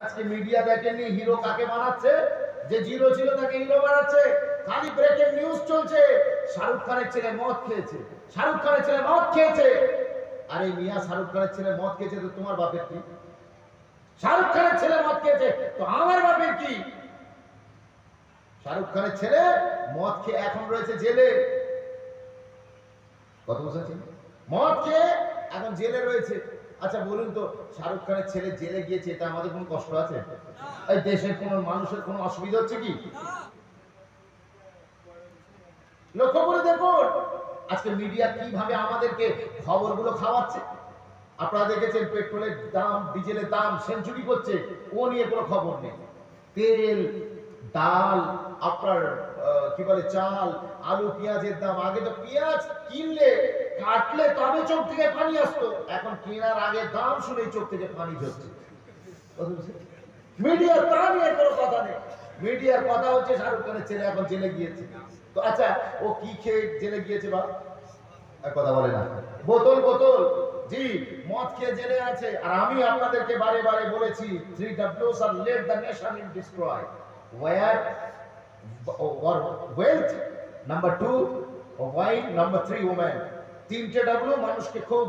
আজকে মিডিয়া দেখেননি হিরো কাকে বানাচ্ছে, যে জিরো ছিল তাকে হিরো বানাচ্ছে। খালি ব্রেকিং নিউজ চলছে, শাহরুখ খানের ছেলে মদ খেয়েছে, শাহরুখ খানের ছেলে মদ খেয়েছে। আরে মিয়া, শাহরুখ খানের ছেলে মদ খেয়েছে তো তোমার বাপের কি? শাহরুখ খানের ছেলে মদ খেয়েছে তো আমার বাপের কি? শাহরুখ খানের ছেলে মদ খেয়ে এখন রয়েছে জেলে। কত বছর ছিল মদ খেয়ে এখন জেলে রয়েছে। আচ্ছা বলুন তো, শাহরুখ খানের ছেলে জেলে গিয়েছে, এটা আমাদের কোনো কষ্ট আছে? এই দেশের কোন মানুষের কোনো অসুবিধা হচ্ছে কি? লক্ষ্য করে দেখুন আজকে মিডিয়া কিভাবে আমাদেরকে খবরগুলো খাওয়াচ্ছে। আপনারা দেখেছেন পেট্রোলের দাম, ডিজেলের দাম সেঞ্চুরি করছে, ও নিয়ে কোনো খবর নেই। তেল, ডাল, আপনার কি বলে চাল, আলু, পেঁয়াজের দাম। আগে তো পেঁয়াজ কিনলে কাটলে তবে চোখ থেকে পানি আসতো, এখন কেনার আগে দাম শুনে চোখ থেকে পানি ঝরছে। মিডিয়া তা নিয়ে কোনো কথা নেই। মিডিয়ার কথা হচ্ছে শাহরুখ খানের ছেলে এখন জেলে গিয়েছে। তো আচ্ছা, ও কি খেয়ে জেলে গিয়েছে? বা কথা বলে না, বোতল বোতল জি মদ খেয়ে জেলে আছে। আর আমি আপনাদেরকে বারে বারে বলেছি, 3 W's are let the nation in destroy where or wealth, number 2 wine, number 3 women। 3টে W মানুষকে খুব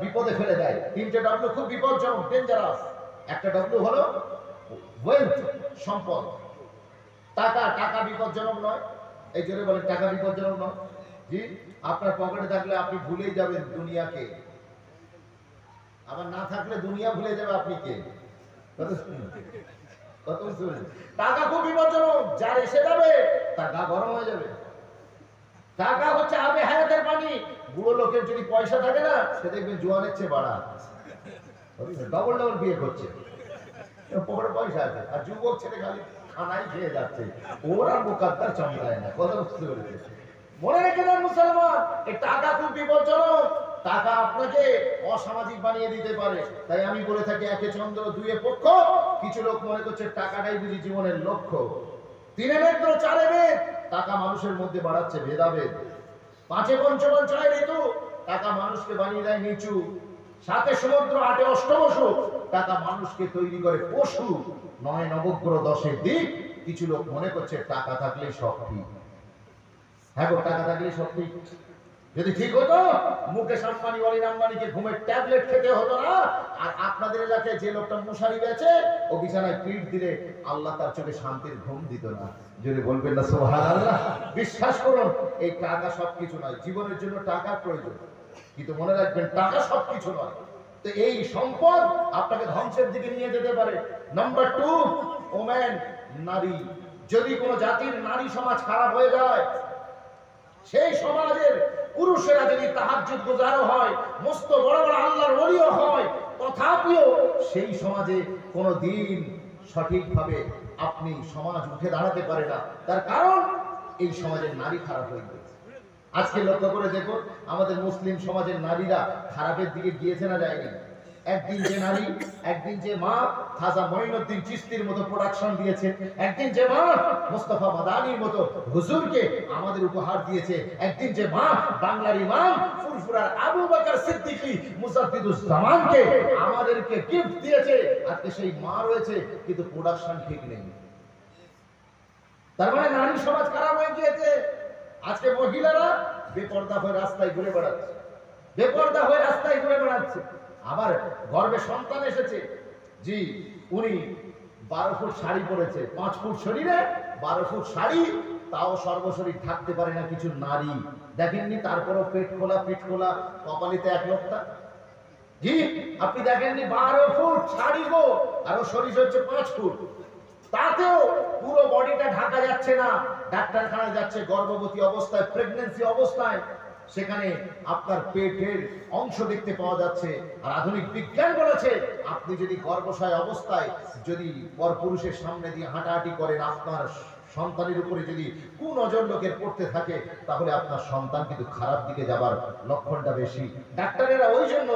বিপদে ফেলে দেয়। 3টে W খুব বিপজ্জনক, ডেঞ্জারাস। একটা W হলো ওয়েলথ, সম্পদ। টাকা, টাকা বিপজ্জনক নয়। এই জন্য বলেন টাকা বিপজ্জনক নয়। জি, আপনার পকেটে থাকলে আপনি ভুলেই যাবেন দুনিয়াকে, আবার না থাকলে দুনিয়া ভুলে যাবে আপনি কে। টাকা খুব বিপজ্জনক, যার এসে যাবে তার গা গরম হয়ে যাবে। টাকা হচ্ছে আবে হায়াতের পানি। বুড়ো লোকের যদি পয়সা থাকে না, সে দেখবেন জোয়ানের চেয়ে বাড়া, ডবল ডবল বিয়ে করছে, পকেটে পয়সা আছে। আর যুবক ছেলে খালি খানাই খেয়ে যাচ্ছে, ওরা মুকাদ্দার চমকায় না। কথা বুঝতে পেরেছে? মনে রেখে দেন মুসলমান, এই টাকা খুব বিপজ্জনক। টাকা আপনাকে অসামাজিক বানিয়ে দিতে পারে। তাই আমি বলে থাকি, একে চন্দ্র দুয়ে পক্ষ। কিছু লোক মনে করছে টাকাটাই বুঝি জীবনের লক্ষ্য। 3 নেত্র 4 বেদ, টাকা মানুষের মধ্যে বাড়াচ্ছে ভেদাভেদ। 5 পঞ্চবন 6 ঋতু, টাকা মানুষকে বানিয়ে দেয় নিচু। 7 সমুদ্র 8 অষ্টবসু, টাকা মানুষকে তৈরি করে পশু। 9 নবগ্রহ 10 দিক। কিছু লোক মনে করছে টাকা থাকলেই সব ঠিক। হ্যাঁ গো, টাকা থাকলেই সব ঠিক। যদি ঠিক হতো, মুকেশ আম্বানি, অনিল আম্বানিকে ঘুমের ট্যাবলেট খেতে হতো না। আর আপনাদের এলাকায় যে লোকটা মশারি বেচে, ও বিছানায় পিঠ দিলে আল্লাহ তার চোখে শান্তির ঘুম দিত না। যদি বলবেন না সুবহানাল্লাহ। বিশ্বাস করুন, এই টাকা সবকিছু নয়। জীবনের জন্য টাকার প্রয়োজন, কিন্তু মনে রাখবেন টাকা সবকিছু নয়। তো এই সম্পদ আপনাকে ধ্বংসের দিকে নিয়ে যেতে পারে। নাম্বার 2 ওমেন, নারী। যদি কোনো জাতির নারী সমাজ খারাপ হয়ে যায়, সেই সমাজের পুরুষেরা যদি তাহাজ্জুদ গুজারও হয়, মস্ত বড় বড় আল্লাহর ওলিও হয়, তথাপিও সেই সমাজে কোনো দিন সঠিকভাবে আপনি সমাজ উঠে দাঁড়াতে পারে না। তার কারণ এই সমাজের নারী খারাপ হয়ে গেছে। আজকে লক্ষ্য করে দেখুন, আমাদের মুসলিম সমাজের নারীরা খারাপের দিকে গিয়েছে না যায়নি? একদিন যে নারী, একদিন যে মা খাজা মঈনুদ্দিন চিশতির মতো প্রোডাকশন দিয়েছে, একদিন যে মা মুস্তাফা মাদানির মতো হুজুরকে আমাদের উপহার দিয়েছে, একদিন যে মা বাংলার ইমাম ফুরফুরার আবু বকর সিদ্দিকী মুজাদ্দিদুজ জামানকে আমাদেরকে গিফট দিয়েছে। আজকে সেই মা রয়েছে, কিন্তু প্রোডাকশন ঠিক নেই। তার মানে নারী সমাজ খারাপ হয়ে গিয়েছে। আজকে মহিলারা বেপর্দা হয়ে রাস্তায় ঘুরে বেড়াচ্ছে, বেপর্দা হয়ে রাস্তায় ঘুরে বেড়াচ্ছে। আবার গর্ভে সন্তান এসেছে, জি উনি 12 ফুট শাড়ি পরেছে, 5 ফুট শরীরে 12 ফুট শাড়ি, তাও সর্বশরীর ঢাকতে পারে না কিছু নারী। দেখেননি? তারপরও পেট খোলা, পিঠ খোলা, কপালিতে 1 লোকটা। জি আপনি দেখেননি? 12 ফুট শাড়ি গো, আর ও শরীর হচ্ছে 5 ফুট। তাতেও পুরো বডিটা ঢাকা যাচ্ছে না। ডাক্তারখানায় যাচ্ছে গর্ভবতী অবস্থায়, প্রেগন্যান্সি অবস্থায়, সেখানে আপনার পেটের অংশ দেখতে পাওয়া যাচ্ছে। আর আধুনিক বিজ্ঞান বলেছে, আপনি যদি গর্ভশয় অবস্থায় যদি পরপুরুষের সামনে দিয়ে হাঁটাহাঁটি করেন, আপনার সন্তানের উপরে যদি কুনজর লোকের পড়তে থাকে, তাহলে আপনার সন্তান কিন্তু খারাপ দিকে যাবার লক্ষণটা বেশি। ডাক্তারেরা ওই জন্য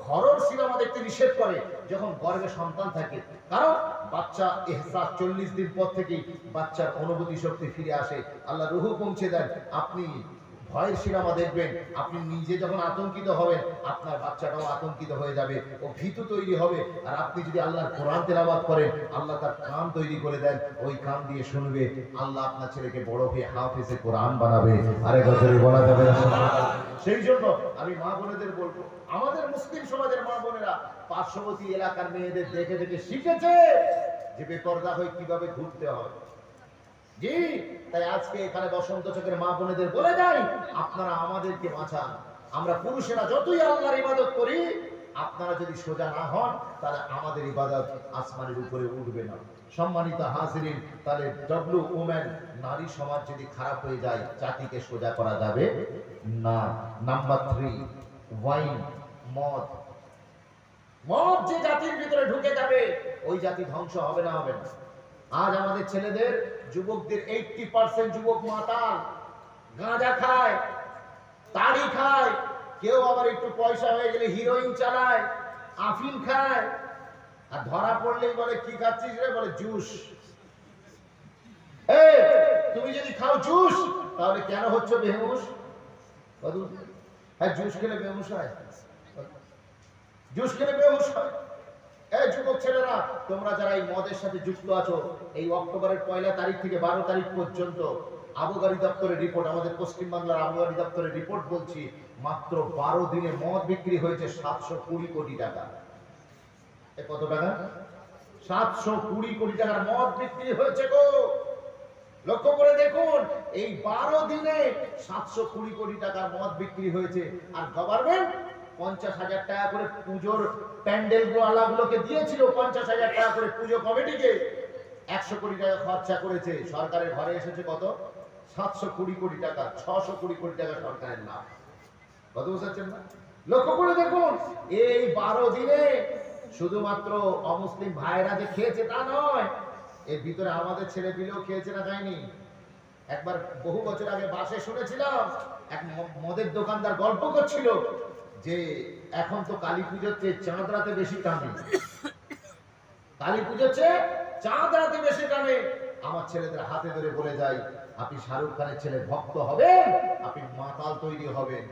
হরর সিনেমা দেখতে নিষেধ করে যখন গর্ভে সন্তান থাকে। কারণ বাচ্চা ইহসাস 40 দিন পর থেকেই বাচ্চার অনুভূতি শক্তি ফিরে আসে, আল্লাহ রুহু পৌঁছে দেন। আপনি ভয়ের সিনেমা দেখবেন, আপনি নিজে যখন আতঙ্কিত হবেন আপনার বাচ্চাটাও আতঙ্কিত হয়ে যাবে, ও ভীতু তৈরি হবে। আর আপনি যদি আল্লাহর কোরআন তেলাওয়াত করেন, আল্লাহ তার কান তৈরি করে দেন, ওই কান দিয়ে শুনবে, আল্লাহ আপনার ছেলেকে বড় হয়ে হাফেজে কোরআন বানাবে। আরে বছরে বলা যাবে না। সেই জন্য আমি মা বোনেদের বলবো, আমাদের মুসলিম সমাজের মা বোনেরা পার্শ্ববর্তী এলাকার মেয়েদের দেখে দেখে শিখেছে যে বেপরদা হয়ে কিভাবে ঘুরতে হয়। জি, তাই আজকে এখানে বসন্ত চকের মা বোনেদের বলে যাই, আপনারা আমাদেরকে বাঁচান। আমরা পুরুষেরা যতই আল্লাহর ইবাদত করি, আপনারা যদি সোজা না হন তাহলে আমাদের ইবাদত আসমানের উপরে উঠবে না। সম্মানিত হাজিরিন, তাহলে ডব্লিউ ওমেন, নারী সমাজ যদি খারাপ হয়ে যায় জাতিকে সোজা করা যাবে না। নাম্বার 3, ওয়াইন, মদ। মদ যে জাতির ভিতরে ঢুকে যাবে ওই জাতি ধ্বংস হবে না, হবে না। আজ আমাদের ছেলেদের, যুবকদের 80% যুবক মাতাল, গাঁজা খায়, তাড়ি খায়, কেউ আবার একটু পয়সা হয়ে গেলে হিরোইন চালায়, আফিম খায়, আর ধরা পড়লেই বলে কি খাচ্ছিস রে, বলে জুস। এই তুমি যদি খাও জুস তাহলে কেন হচ্ছে বেহুশ? হ্যাঁ, জুস খেলে বেহুশ হয়, জুস খেলে বেহুশ হয়। এই যুবক ছেলেরা, তোমরা যারা এই মদের সাথে যুক্ত আছো, এই অক্টোবরের 1 তারিখ থেকে 12 তারিখ পর্যন্ত আবগারি দপ্তরের রিপোর্ট, আমাদের পশ্চিমবাংলার আবগারি দপ্তরের রিপোর্ট বলছি, মাত্র 12 দিনে মদ বিক্রি হয়েছে 720 কোটি টাকা। কত টাকা? 720 কোটি টাকার মদ বিক্রি হয়েছে গো। লক্ষ্য করে দেখুন, এই 12 দিনে 720 কোটি টাকার মদ বিক্রি হয়েছে। আর গভর্নমেন্ট 50,000 টাকা করে পুজোর প্যান্ডেল ওয়ালাগুলোকে দিয়েছিল, 50,000 টাকা করে পুজো কমিটিকে, 100 কোটি টাকা খরচা করেছে। সরকারের ঘরে এসেছে কত? 720 কোটি টাকা, 620 কোটি টাকা সরকারের লাভ। কত বুঝাচ্ছেন না? লক্ষ্য করে দেখুন, এই 12 দিনে শুধুমাত্র অমুসলিম ভাইরা যে খেয়েছে তা নয়, এর ভিতরে আমাদের ছেলে পিলেও খেয়েছে না, খায়নি? একবার বহু বছর আগে বাসে শুনেছিলাম, এক মদের দোকানদার গল্প করছিল যে এখন তো কালী পুজোর চেয়ে চাঁদ রাতে বেশি টানে, কালী পুজোর চেয়ে চাঁদ রাতে বেশি টানে। আমার ছেলেদের হাতে ধরে বলে যাই, আপনি শাহরুখ খানের ছেলে ভক্ত হবেন, আপনি মাতাল তৈরি হবেন।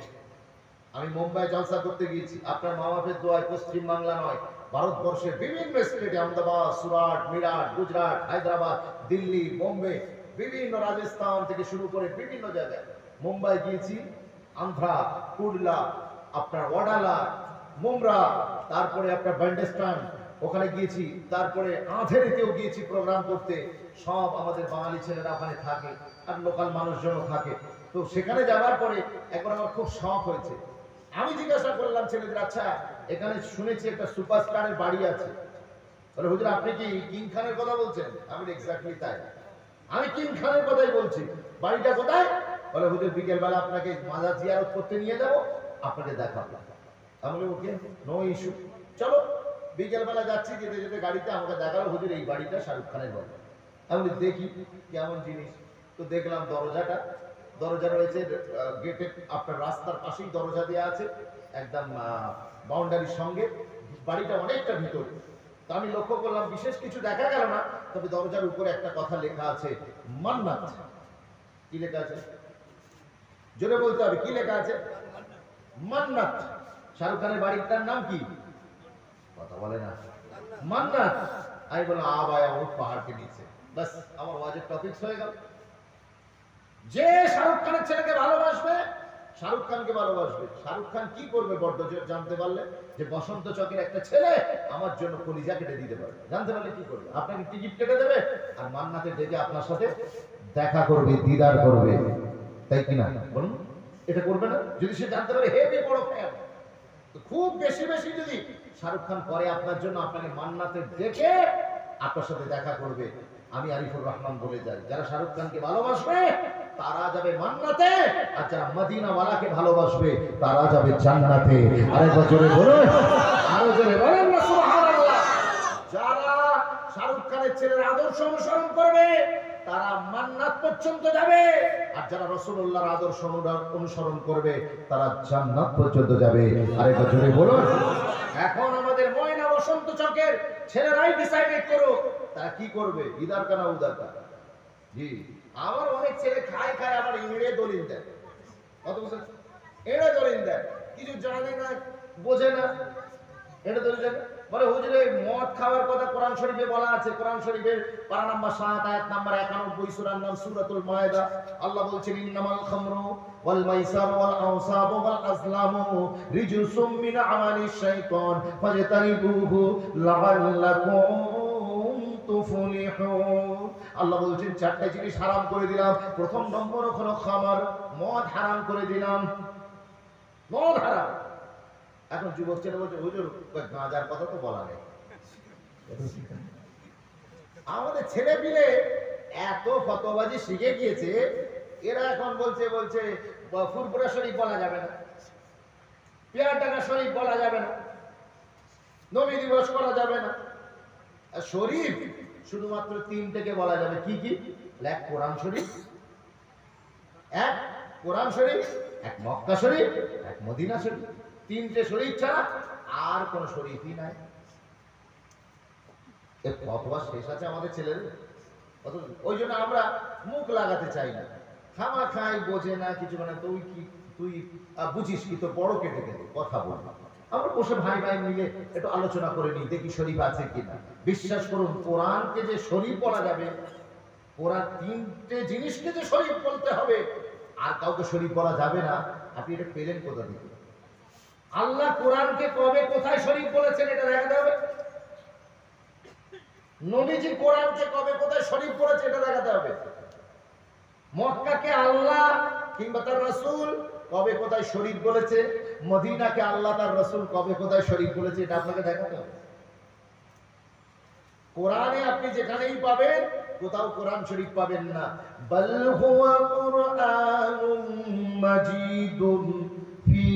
আমি মুম্বাই জলসা করতে গিয়েছি, আপনার মা বাপের দোয়ায়, পশ্চিম বাংলা নয়, ভারতবর্ষের বিভিন্ন স্টেটে, আহমেদাবাদ, সুরাট, মিরাট, গুজরাট, হায়দ্রাবাদ, দিল্লি, বোম্বে, বিভিন্ন রাজস্থান থেকে শুরু করে বিভিন্ন জায়গায়। মুম্বাই গিয়েছি, আন্ধ্রা, কুডলা, আপনার ওয়াডালা, মুমরা, তারপরে আপনার ব্যান্ডেস্টান, ওখানে গিয়েছি, তারপরে আঁধেরিতেও গিয়েছি প্রোগ্রাম করতে। সব আমাদের বাঙালি ছেলেরা ওখানে থাকে আর লোকাল মানুষজনও থাকে। তো সেখানে যাওয়ার পরে একবার আমার খুব শখ হয়েছে। আমি জিজ্ঞাসা করলাম ছেলেদের, আচ্ছা এখানে শুনেছি একটা সুপারস্টারের বাড়ি আছে। বলে হুজুর আপনি কি কিং খানের কথা বলছেন? আমি এক্স্যাক্টলি তাই, আমি কিং খানের কথাই বলছি। বাড়িটা কোথায়? বলে হুজুর বিকেল বেলা আপনাকে মাজার জিয়ারত করতে নিয়ে যাবো, আপনাকে দেখাবো। আমি বলি ওকে, নো ইস্যু, চলো। বিকেল বেলা যাচ্ছি, যেতে যেতে গাড়িতে আমাকে দেখালো, হুজুর এই বাড়িটা শাহরুখ খানের বাড়ি। আমি বলি দেখি কেমন জিনিস। তো দেখলাম দরজা রয়েছে গেটের, আপনার রাস্তার পাশেই দরজা দেওয়া আছে, একদম বাউন্ডারির সঙ্গে। বাড়িটা অনেকটা ভিতরে। তো আমি লক্ষ্য করলাম, বিশেষ কিছু দেখা গেল না, তবে দরজার উপরে একটা কথা লেখা আছে, মান্নাত। কি লেখা আছে? জোরে বলতে হবে, কি লেখা আছে? মান্নাত। শাহরুখ খানের বাড়িটার নাম কি? কথা বলে না, মান্নাত। আমি বললাম আবায়া ও পাহাড়কে নিচে, বাস আমার ওয়াজের টপিকস হয়ে গেল। যে শাহরুখ খানের ছেলেকে ভালোবাসবে, শাহরুখ খানকে ভালোবাসবে। শাহরুখ খান কি করবে বড্ড জানতে পারলে, যে বসন্ত চকের একটা ছেলে আমার জন্য কলিজা কেটে দিতে পারে, জানতে পারলে কি করবে? আপনাকে টিকিট কেটে দেবে আর মান্নাতে ডেকে আপনার সাথে দেখা করবে, দিদার করবে, তাই কিনা বলুন? এটা করবে না? যদি সে জানতে পারে হেভি বড় ফ্যান, তো খুব বেশি বেশি যদি শাহরুখ খান করে আপনার জন্য, আপনাকে মান্নাতে ডেকে আপনার সাথে দেখা করবে। আমি আরিফুর রহমান বলে যাই, যারা শাহরুখ খানকে ভালোবাসবে তারা যাবে মান্নাতে, আর যারা মদিনাওয়ালাকে ভালোবাসবে তারা যাবে জান্নাতে। আরেকবার জোরে বলুন, আরো জোরে বলেন না সুবহানাল্লাহ। যারা শাহরুখ খানের ছেলের আদর্শ অনুসরণ করবে তারা মান্নাত পর্যন্ত যাবে, আর যারা রাসূলুল্লাহর আদর্শ অনুসরণ করবে তারা জান্নাত পর্যন্ত যাবে। আরেকবার জোরে বলুন। এখন আমাদের ময়না বসন্ত চকের ছেলেরাই ডিসাইড করো তারা কি করবে, ইদার কানা উদার কানা। জি, আমার অনেক ছেলে খায় আবার ইংরেজি দলিল দেয়। কত বছর এরা দলিল দেয়, কিছু জানে না বোঝে না, এটা দলিল দেয়। বলে হুজুরে মদ খাওয়ার কথা কোরআন শরীফে বলা আছে, কোরআন শরীফের পারা নাম্বার 7 আয়াত নাম্বার 91 সূরার নাম সূরাতুল মায়েদা। আল্লাহ বলছেন ইন্নামাল খামরু ওয়াল মাইসার ওয়াল আনসাবু ওয়াল আজলামু রিজসুম মিন আমালিশ শাইতান ফাজতানিবুহু লাআল্লাকুম তুফলিহুন। আল্লাহ বলছেন চারটি জিনিস হারাম করে দিলাম। প্রথম নম্বর হলো খামার, মদ হারাম করে দিলাম, মদ হারাম। এখন যুবক ছেলে বলছে হুজুর গাঁজার কথা তো বলা নেই। আমাদের ছেলে পিলে এত ফতোয়াবাজি শিখে গিয়েছে, এরা এখন বলছে ফুরফুরা শরীফ বলা যাবে না, পেয়ারডাঙ্গা শরীফ বলা যাবে না, নবী দিবস করা যাবে না। শরীফ শুধুমাত্র 3টেকে বলা যাবে। কি কি? এক কোরআন শরীফ, এক কোরআন শরীফ, এক মক্কা শরীফ, এক মদিনা শরীফ। 3টে শরীফ ছাড়া আর কোন শরীফই নাই। এর ফতোয়া শেষ আছে আমাদের ছেলেদের। ওই জন্য আমরা মুখ লাগাতে চাই না, খামা খাই বোঝে না কিছু, মানে তুই বুঝিস কি, তো বড় কেটে কেটে কথা বল। আমরা বসে ভাই ভাই মিলে একটু আলোচনা করে নিই, দেখি শরীফ আছে কিনা। বিশ্বাস করুন, কোরআনকে যে শরীফ বলা যাবে, কোরআন 3টে জিনিসকে যে শরীফ বলতে হবে, আর কাউকে শরীফ বলা যাবে না, আপনি এটা পেলেন কোথা থেকে? আল্লাহ কোরআনকে কবে কোথায় শরীফ বলেছেন এটা দেখাতে হবে। নবীজি কোরআনকে কবে কোথায় শরীফ বলেছে এটা দেখাতে হবে। মক্কাকে আল্লাহ কিংবা তার রাসূল কবে কোথায় শরীফ বলেছে, মদিনাকে আল্লাহ তার রাসূল কবে কোথায় শরীফ বলেছে, এটা আপনাকে দেখাতে হবে। কোরআনে আপনি যেখানেই পাবেন, কোথাও কোরআন শরীফ পাবেন না। বাল হুয়া কুরআনুম মাজিদুন ফি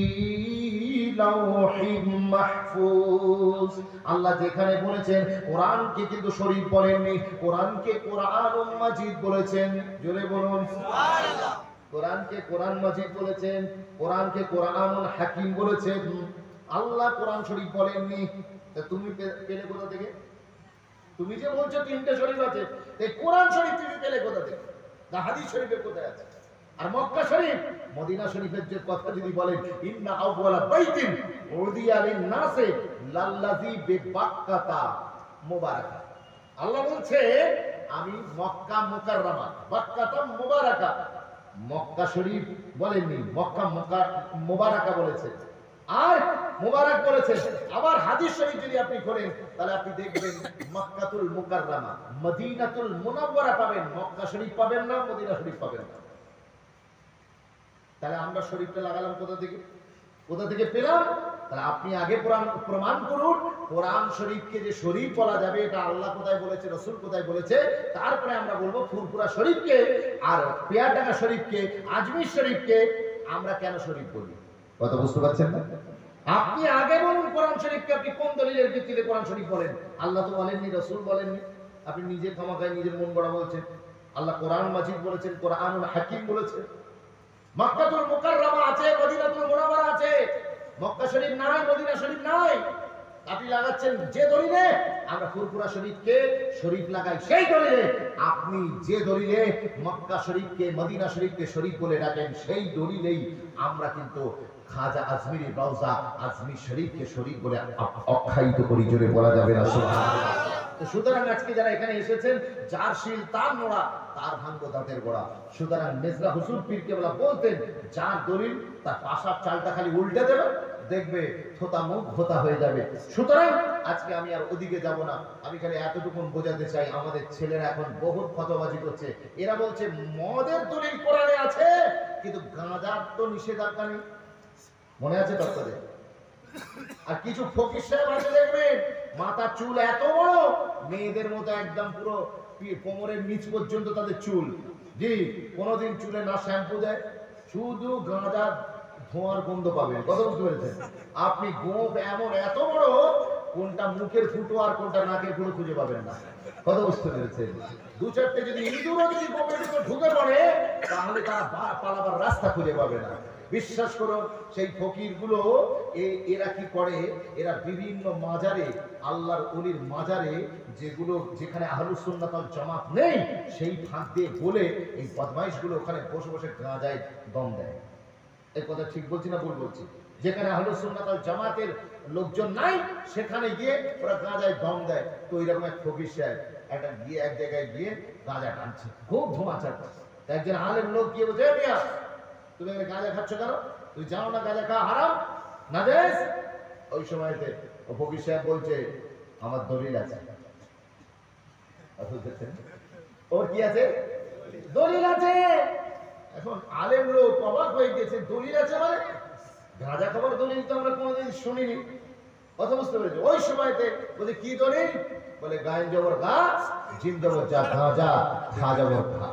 লাওহিম মাহফুজ। আল্লাহ যেখানে বলেছেন কোরআনকে কিন্তু শরীফ বলেননি, কোরআনকে কোরআনুম মাজিদ বলেছেন। জোরে বলুন সুবহানাল্লাহ। কোরআনকে কোরআন মাজিদ বলেছেন, কোরআনকে কোরআনুল হাকিম বলেছেন। আল্লাহ কোরআন শরীফ বলেননি। তা তুমি পেলে কোথা থেকে? তুমি যে বলছো 3টে শরীফ আছে, এই কোরআন শরীফ তুমি পেলে কোথা থেকে? না হাদিস শরীফে কোথায় আছে? আর মক্কা শরীফ, মদিনা শরীফের যে কথা যদি বলেন, ইন্না আউওয়ালা বাইতিন উদিয়া লিন-নাসি লাল্লাযী বিবাক্কাতা মুবারাকা। আল্লাহ বলছে আমি মক্কা মুকাররমা, বাক্কাতা মুবারাকা। মক্কা শরীফ বলেননি, মক্কা মুবারাকা বলেছে, আর মুবারক বলেছেন। আবার হাদিস শরীফ যদি আপনি খোলেন, তাহলে আপনি দেখবেন মক্কাতুল মুকাররমা, মদিনাতুল মুনাওয়ারা পাবেন, মক্কা শরীফ পাবেন না, মদিনা শরীফ পাবেন না। তাহলে আমরা শরীফটা লাগালাম কোথা থেকে? কোথা থেকে পেলাম? তাহলে আপনি আগে প্রমাণ করুন কোরআন শরীফকে যে শরীফ বলা যাবে, এটা আল্লাহ কোথায় বলেছে, রাসূল কোথায় বলেছে, তারপরে আমরা বলবো ফুরফুরা শরীফকে আর পেয়ারডাঙ্গা শরীফকে, আজমির শরীফকে আমরা কেন শরীফ বলি। কথা বুঝতে পারছেন না? আপনি আগে বলুন কোরআন শরীফকে আপনি কোন দলিলের ভিত্তিতে কোরআন শরীফ বলেন। আল্লাহ তো বলেননি, রাসূল বলেননি, আপনি নিজে ক্ষমাকায় নিজের মন গড়া বলছেন। আল্লাহ কোরআন মাজিদ বলেছেন, কোরআনুল হাকিম বলেছেন। মক্কাতুল মুকাররমা আছে, মদিনাতুল মুনাওয়ারা আছে, মক্কা শরীফ নাই, মদিনা শরীফ নাই। আপনি লাগাচ্ছেন যে দলিলে আমরা ফুরফুরা শরীফকে শরীফ লাগাই, সেই দলিলে আপনি যে দলিলে মক্কা শরীফকে, মদিনা শরীফকে শরীফ বলে ডাকেন, সেই দলিলেই আমরা কিন্তু খাজা আজমিরি রওজা আজমির শরীফকে শরীফ বলে আখ্যায়িত করি। জোরে বলা যাবে না সুবহানাল্লাহ। তো সুতরাং আজকে যারা এখানে এসেছেন, যার শিল তার নোড়া, তার ভাঙ্গ দাঁতের গোড়া। সুতরাং মেজলা হুজুর পীর কেবলা বলতেন, যার দলিল তার পাশার চালটা খালি উল্টে দেবে, দেখবে থোতা মুখ ভোতা হয়ে যাবে। সুতরাং আজকে আমি আর ওদিকে যাব না, আমি খালি এতটুকু বোঝাতে চাই, আমাদের ছেলেরা এখন বহুত ফতোয়াবাজি করছে। এরা বলছে মদের দলিল কোরআনে আছে, কিন্তু গাঁজার তো নিষেধাজ্ঞা নেই। মনে আছে তত্ত্বদের? আর কিছু ফকির সাহেব আছে দেখবেন, মাথার চুল এত বড়, মেয়েদের মতো একদম পুরো কোমরের নিচ পর্যন্ত তাদের চুল। জি, কোনোদিন চুলে না শ্যাম্পু দেয়, শুধু গাঁজা ধোঁয়ার গন্ধ পাবেন। কথা বুঝতে পেরেছেন? আপনি গোঁফ এমন এত বড়, কোনটা মুখের ফুটো আর কোনটা নাকের ফুটো খুঁজে পাবেন না। কথা বুঝতে পেরেছেন? 2-4টে যদি ইঁদুরও যদি গোঁফের ভিতরে ঢুকে পড়ে, তাহলে তারা পালাবার রাস্তা খুঁজে পাবে না। বিশ্বাস করুন, সেই ফকিরগুলো এরা কি করে, এরা বিভিন্ন মাজারে, আল্লাহর ওলির মাজারে, যেগুলো যেখানে আহলুস সুন্নাত ওয়াল জামাত নেই, সেই ফাঁক দিয়ে বলে এই বদমাইশগুলো ওখানে বসে বসে গাঁজায় দম দেয়। এই কথা ঠিক বলছি না ভুল বলছি? যেখানে আহলুস সুন্নাত ওয়াল জামাতের লোকজন নাই সেখানে গিয়ে ওরা গাঁজায় দম দেয়। তো এরকম এক ফকির সাহেব একটা গিয়ে এক জায়গায় গিয়ে গাঁজা টানছে, খুব ধোঁয়া ছাড়ছে। একজন আলেম লোক গিয়ে বলছে, মিয়া তুমি এখানে গাঁজা খাচ্ছ কেন? তুই জানো না গাঁজা খাওয়া হারাম, নাজায়েজ? ওই সময়তে ও ফকির সাহেব বলছে, আমার দলিল আছে। ওর কি আছে? দলিল আছে। এখন আলেম লোক অবাক হয়ে গেছে, দলিল আছে মানে? গাঁজা খাবার দলিল তো আমরা কোনোদিন শুনিনি। কথা বুঝতে পেরেছি? ওই সময়তে বলে কি দলিল? বলে গায়েন জবর গা, জিন জবর যা, গাঁজা খা জবর খা।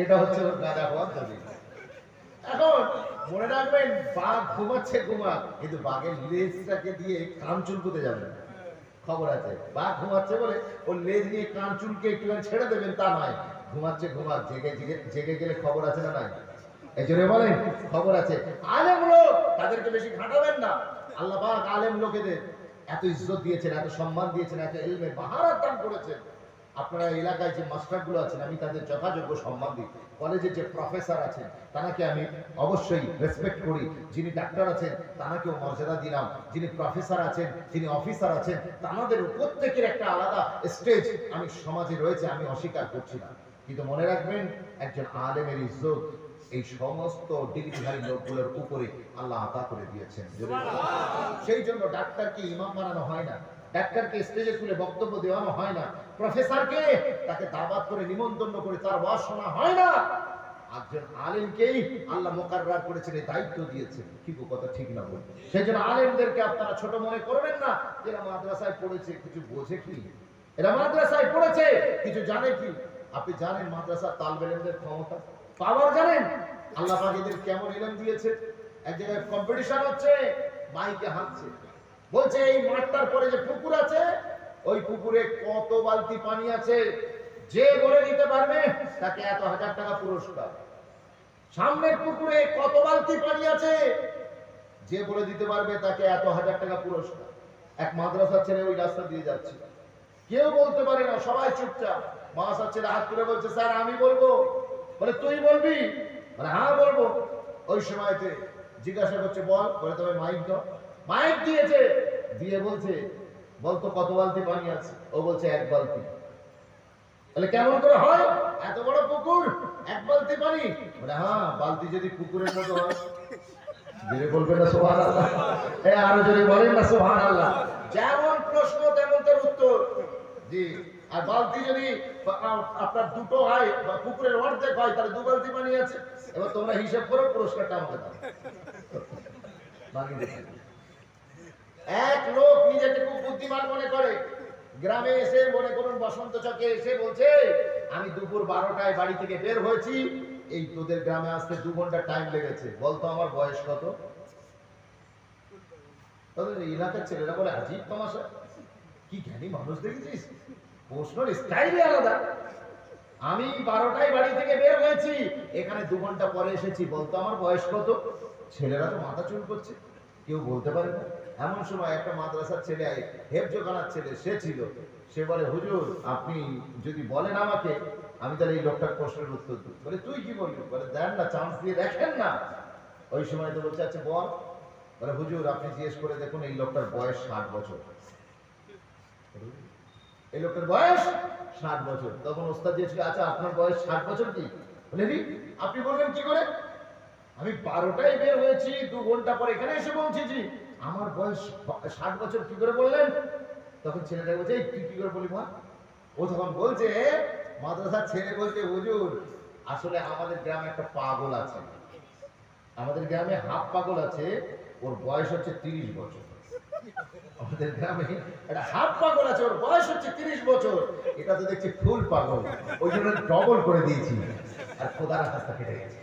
এটা হচ্ছে গাঁজা খাওয়ার দলিল। এখন মনে রাখবেন, বাঘ ঘুমাচ্ছে ঘুমাক, কিন্তু বাঘের লেজটাকে দিয়ে কান চুলকুতে যাবে না। খবর আছে, বাঘ ঘুমাচ্ছে বলে ওর লেজ নিয়ে কান চুলকে একটু ছেড়ে দেবেন তা নয়। ঘুমাচ্ছে ঘুমাক, জেগে জেগে জেগে গেলে খবর আছে না নাই? এই জন্য বলেন খবর আছে। আলেম লোক তাদেরকে বেশি ঘাটাবেন না। আল্লাহ পাক আলেম লোকেদের এত ইজ্জত দিয়েছেন, এত সম্মান দিয়েছেন, এত ইলমে বাহারাত দান করেছেন। আপনারা এলাকায় যে মাস্টারগুলো আছেন আমি তাদের যথাযোগ্য সম্মান দিই। কলেজে যে প্রফেসর আছেন তাকে আমি অবশ্যই রেসপেক্ট করি। যিনি ডাক্তার আছেন তাকেও মর্যাদা দিলাম। যিনি প্রফেসর আছেন, যিনি অফিসার আছেন, তাদের প্রত্যেকের একটা আলাদা স্টেজ আমি সমাজে রয়েছে, আমি অস্বীকার করছি না। কিন্তু মনে রাখবেন, একজন আলেমের ইজ্জত এই সমস্ত ডিগ্রিধারী লোকগুলোর উপরে আল্লাহ আতা করে দিয়েছেন। সেই জন্য ডাক্তারকে ইমাম বানানো হয় না, ডাক্তারকে স্টেজে তুলে বক্তব্য দেওয়ানো হয় না, প্রফেসরকে তাকে দাওয়াত করে নিমন্ত্রণ করে তার ওয়াজ শোনা হয় না। একজন আলেমকেই আল্লাহ মুকাররার করেছেন, এই দায়িত্ব দিয়েছেন। কি কথা ঠিক না বলুন? সেই জন্য আলেমদেরকে আপনারা ছোট মনে করবেন না। এরা মাদ্রাসায় পড়েছে, কিছু বোঝে কি? এরা মাদ্রাসায় পড়েছে, কিছু জানে কি? আপনি জানেন মাদ্রাসার তালেবে ইলমদের ক্ষমতা, পাওয়ার জানেন? আল্লাহ পাক এদের কেমন ইলম দিয়েছে। এক জায়গায় কম্পিটিশন হচ্ছে, মাইকে হাঁকছে, বলছে এই মাঠটার পরে যে পুকুর আছে, ওই পুকুরে কত বালতি পানি আছে, যে বলে দিতে পারবে তাকে এত হাজার টাকা পুরস্কার। সামনের পুকুরে কত বালতি পানি আছে, যে বলে দিতে পারবে তাকে এত হাজার টাকা পুরস্কার। এক মাদ্রাসার ছেলে ওই রাস্তা দিয়ে যাচ্ছে, কেউ বলতে পারে না, সবাই চুপচাপ। মাদ্রাসার ছেলে হাত তুলে বলছে, স্যার আমি বলবো। বলে তুই বলবি? বলে হ্যাঁ বলবো। ওই সময়তে জিজ্ঞাসা করছে, বল। বলে তবে মাইক দাও। মাইক দিয়েছে, দিয়ে বলছে, বলতো কত বালতি পানি আছে? ও বলছে এক বালতি। তাহলে কেমন করে হয়? এত বড় পুকুর, এক বালতি পানি? বলে হ্যাঁ, বালতি যদি পুকুরের মতো হয়। জোরে বলবেন না সুবহানাল্লাহ? আরো জোরে বলেন না সুবহানাল্লাহ? যেমন প্রশ্ন তেমন তার উত্তর। জি। আর বালতি যদি আপনার দুটো হয় বা পুকুরের অর্ধেক হয়, তাহলে দু বালতি পানি আছে। এবার তোমরা হিসাব করো, পুরস্কারটা আমাকে দাও। এক লোক নিজেকে খুব বুদ্ধিমান মনে করে, গ্রামে এসে মনে করুন বসন্ত চকে এসে বলছে, আমি দুপুর 12টায় বাড়ি থেকে বের হয়েছি, এই তোদের গ্রামে আসতে 2 ঘন্টা টাইম লেগেছে। বলতো আমার বয়স কত? এলাকার ছেলেরা বলে আজীব তামাশা, কি জ্ঞানী মানুষ দেখেছিস, প্রশ্নের স্টাইলই আলাদা। আমি 12টায় বাড়ি থেকে বের হয়েছি, এখানে 2 ঘন্টা পরে এসেছি, বলতো আমার বয়স কত? ছেলেরা তো মাথা চুল করছে, কেউ বলতে পারে না। এমন সময় একটা মাদ্রাসার ছেলে, হেফজখানার ছেলে সে ছিল, সে বলে, হুজুর আপনি যদি বলেন আমাকে, আমি তাহলে এই লোকটার প্রশ্নের উত্তর দিই। বলে তুই কি বলবি? বলে দেন না, চান্স দিয়ে দেখেন না। ওই সময় তো বলছে, আচ্ছা বল। বলে হুজুর আপনি জিজ্ঞেস করে দেখুন, এই লোকটার বয়স 60 বছর। এই লোকটার বয়স 60 বছর। তখন ওস্তাদ জিজ্ঞেস, আচ্ছা আপনার বয়স 60 বছর কি? বলে আপনি বলবেন কি করে? আমি 12টায় বের হয়েছি, 2 ঘন্টা পর এখানে এসে পৌঁছেছি, আমার বয়স 60 বছর কি করে বললেন? তখন ছেলেটা বলছে, তুই কি করে বলি মা? ও তখন বলছে, মাদ্রাসার ছেলে বলছে, হুজুর আসলে আমাদের গ্রামে একটা পাগল আছে, আমাদের গ্রামে হাফ পাগল আছে, ওর বয়স হচ্ছে 30 বছর। আমাদের গ্রামে একটা হাফ পাগল আছে, ওর বয়স হচ্ছে 30 বছর। এটা তো দেখছি ফুল পাগল, ওই জন্য ডবল করে দিয়েছি, আর খোদার রাস্তা কেটে গেছে।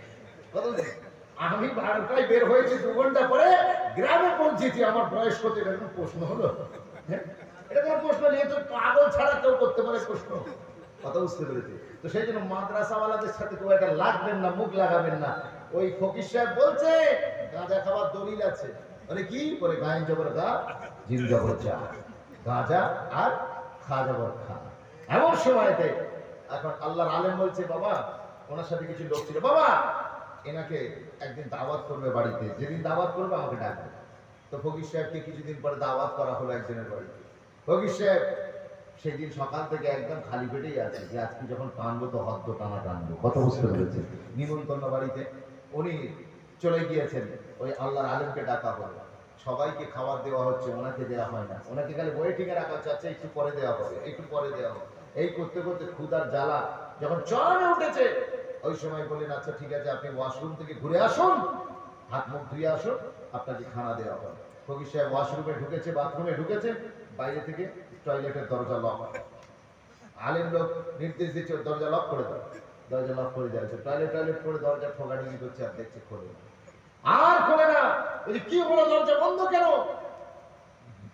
আমি 12টায় বের হয়েছি, 2 ঘন্টা পরে গ্রামে পৌঁছেছি, আমার বয়স কত? এরকম প্রশ্ন হলো? এরকম প্রশ্ন নিয়ে তো পাগল ছাড়া কেউ করতে পারে প্রশ্ন। কথা বুঝতে পেরেছি? তো সেই জন্য মাদ্রাসাওয়ালাদের সাথে কেউ একটা লাগবেন না, মুখ লাগাবেন না। ওই ফকির সাহেব বলছে গাঁজা খাবার দলিল আছে। মানে কি? বলে গায়েন জবর গা, জিন জবর যা, গাঁজা আর খা জবর খা। এমন সময়তে এখন আল্লাহর আলেম বলছে, বাবা ওনার সাথে কিছু লোক ছিল, বাবা এনাকে একদিন দাওয়াত করবে বাড়িতে, যেদিন দাওয়াত করবে আমাকে ডাকবে। তো ফকির সাহেবকে কিছুদিন পরে দাওয়াত করা হলো একজনের বাড়িতে। ফকির সাহেব সেই দিন সকাল থেকে একদম খালি পেটেই আছে, যে আজকে যখন টানবো তো হদ্দ টানা টানবো, কত বুঝতে পেরেছে। নিমন্ত্রণ বাড়িতে উনি চলে গিয়েছেন, ওই আল্লাহর আলেমকে ডাকা হলো, সবাইকে খাবার দেওয়া হচ্ছে, ওনাকে দেওয়া হয় না, ওনাকে খালি ওয়েটিং এ রাখা হচ্ছে, আচ্ছা একটু পরে দেওয়া হবে, একটু পরে দেওয়া হবে। এই করতে করতে ক্ষুধার জ্বালা যখন চরমে উঠেছে, ওই সময় বললেন আচ্ছা ঠিক আছে আপনি ওয়াশরুম থেকে ঘুরে আসুন, হাত মুখ ধুয়ে আসুন, আপনাকে খানা দেওয়া হবে। ফকির সাহেব ওয়াশরুমে ঢুকেছে, বাথরুমে ঢুকেছে, বাইরে থেকে টয়লেটের দরজা লক। আলেম লোক নির্দেশ দিচ্ছে দরজা লক করে দাও, দরজা লক করে যাচ্ছে, টয়লেট করে দরজা ঠোকাঠুকি করছে, আর দেখছে খোলে না, আর খোলে না। বলি কি হলো, দরজা বন্ধ কেন?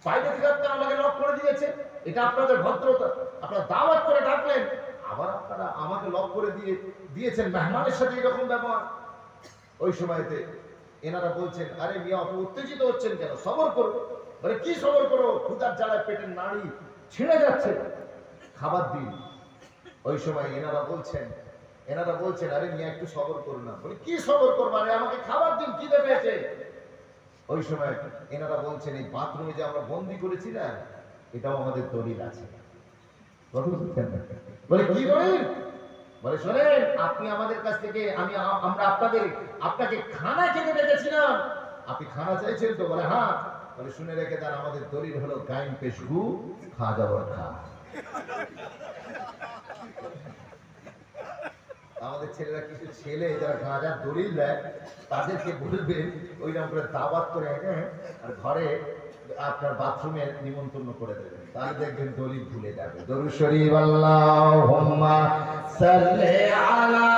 বাইরে থেকে আপনারা আমাকে লক করে দিয়েছে, এটা আপনাদের ভদ্রতা, আপনারা দাওয়াত করে ডাকলেন, আবার আপনারা আমাকে লক করে দিয়েছেন, মেহমানের সাথে এরকম ব্যবহার। ওই সময়তে এনারা বলছেন আরে মিয়া আপনি উত্তেজিত হচ্ছেন কেন, সবর করো। বলে কি সবর করো, ক্ষুধার জ্বালায় পেটের নাড়ি ছিঁড়ে যাচ্ছে, খাবার দিন। ওই সময় এনারা বলছেন আরে মিয়া একটু সবর করো না। বলে কি সবর করবো, আরে আমাকে খাবার দিন, খিদে পেয়েছে। ওই সময় এনারা বলছেন এই বাথরুমে যে আমরা বন্দি করেছি না, এটাও আমাদের দলিল আছে। বলে কি দলিল? বলে শোনেন, আপনি আমাদের কাছ থেকে আমরা আপনাকে খানা খেতে ডেকেছিলাম, আপনি খানা চাইছেন তো? বলে হ্যাঁ। বলে শুনে রেখে দেন, আমাদের দলিল হলো গাইন পেশ গু খা যাওয়ার খা। আমাদের ছেলেরা কিছু ছেলে যারা গাঁজার দলিল দেয়, তাদেরকে বলবেন ওইরকম করে দাওয়াত করে আর ঘরে আপনার বাথরুমে নিমন্ত্রণ করে দেবেন, তাহলে দেখবেন দলিল ভুলে যাবে। দরুদ শরীফ আল্লাহুম্মা সাল্লি আলা,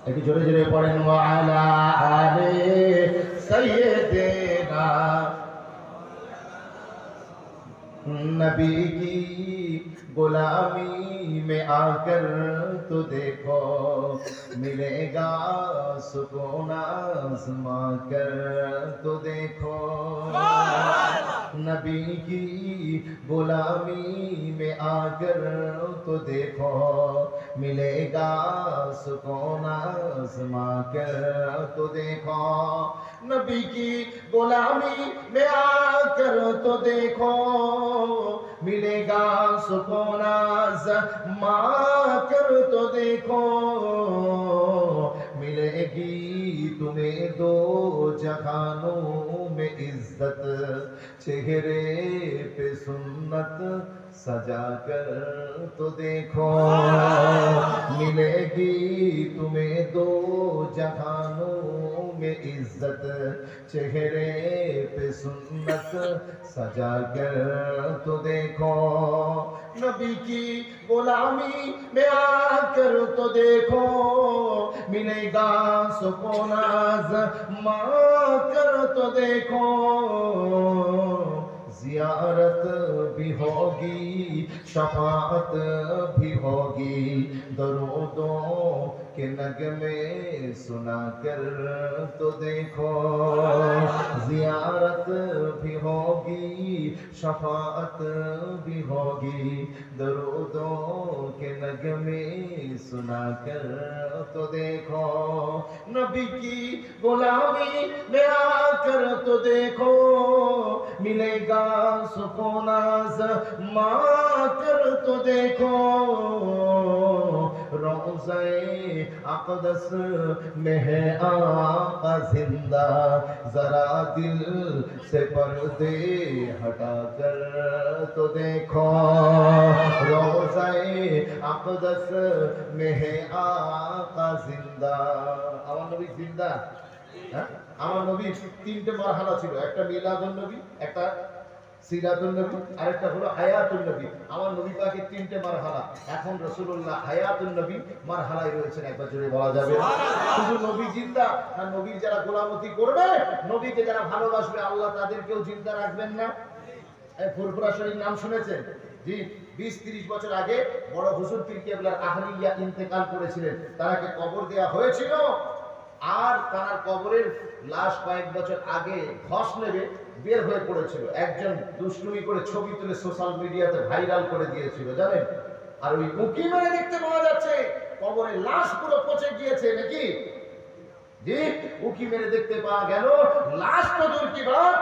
একটু জোরে জোরে পড়েন, ওয়া আলা আলি সাইয়্যিদিনা। नबी की गुलामी में आकर तो देखो, मिलेगा सुकून आज़मा कर तो देखो। नबी की गुलामी में आकर तो देखो, मिलेगा सुकून आज़मा कर तो देखो। नबी की गुलामी में आकर तो देखो, मिलेगा सुकून आज़मा कर तो देखो। मिलेगी तुम्हें दो जहानों में इज्जत, चेहरे पे सुन्नत सजा कर तो देखो। मिलेगी तुम्हें दो जहानों में इज्जत, चेहरे पे सुन्नत सजा कर तो देखो। नबी की गुलामी में आकर तो देखो, मिलेगा सुकून आज़मा कर तो देखो। ज़ियारत भी होगी, शफाअत भी होगी, दरूदों के नगमे सुना कर तो देखो। ज़ियारत भी होगी, शफाअत भी होगी, दरूदों के नगमे सुना कर तो देखो। नबी की गुलामी में आकर तो देखो, मिलेगा सुकून आज़मा कर तो देखो। रोज़े अक़दस में है आका जिंदा, जरा दिल से पर्दे हटा कर तो देखो। रोज़े अक़दस में है आका जिंदा, আমার নবী জিন্দা। আমার নবীর তিনটে মারহালা ছিল, একটা মিলাদুন নবী, একটা সিরাতুন নবী, আরেকটা হলো হায়াতুন নবী। আমার নবী পাকের তিনটে মারহালা। এখন রাসূলুল্লাহ হায়াতুন নবী মারহালায় রয়েছেন, একবার জোরে বলা যাবে শুধু নবী জিন্দা না? নবীর যারা গোলামতি করবে, নবীকে যারা ভালোবাসবে, আল্লাহ তাদেরকেও জিন্দা রাখবেন না? এই ফুরফুরা শরীর নাম শুনেছেন? জি, 20-30 বছর আগে বড় হুজুর পীর কেবলার আহলিয়া ইন্তেকাল করেছিলেন, তারাকে কবর দেওয়া হয়েছিল। আর তার কবরের লাশ কয়েক বছর আগে ধস নেবে বের হয়ে পড়েছিল, একজন দুষ্টুমি করে ছবি তুলে সোশ্যাল মিডিয়াতে ভাইরাল করে দিয়েছিল, জানেন? আর ওই উকি মেরে দেখতে পাওয়া যাচ্ছে কবরে লাশ পুরো পচে গিয়েছে নাকি? জি, উকি মেরে দেখতে পাওয়া গেল লাশ তো দূর কি বাত,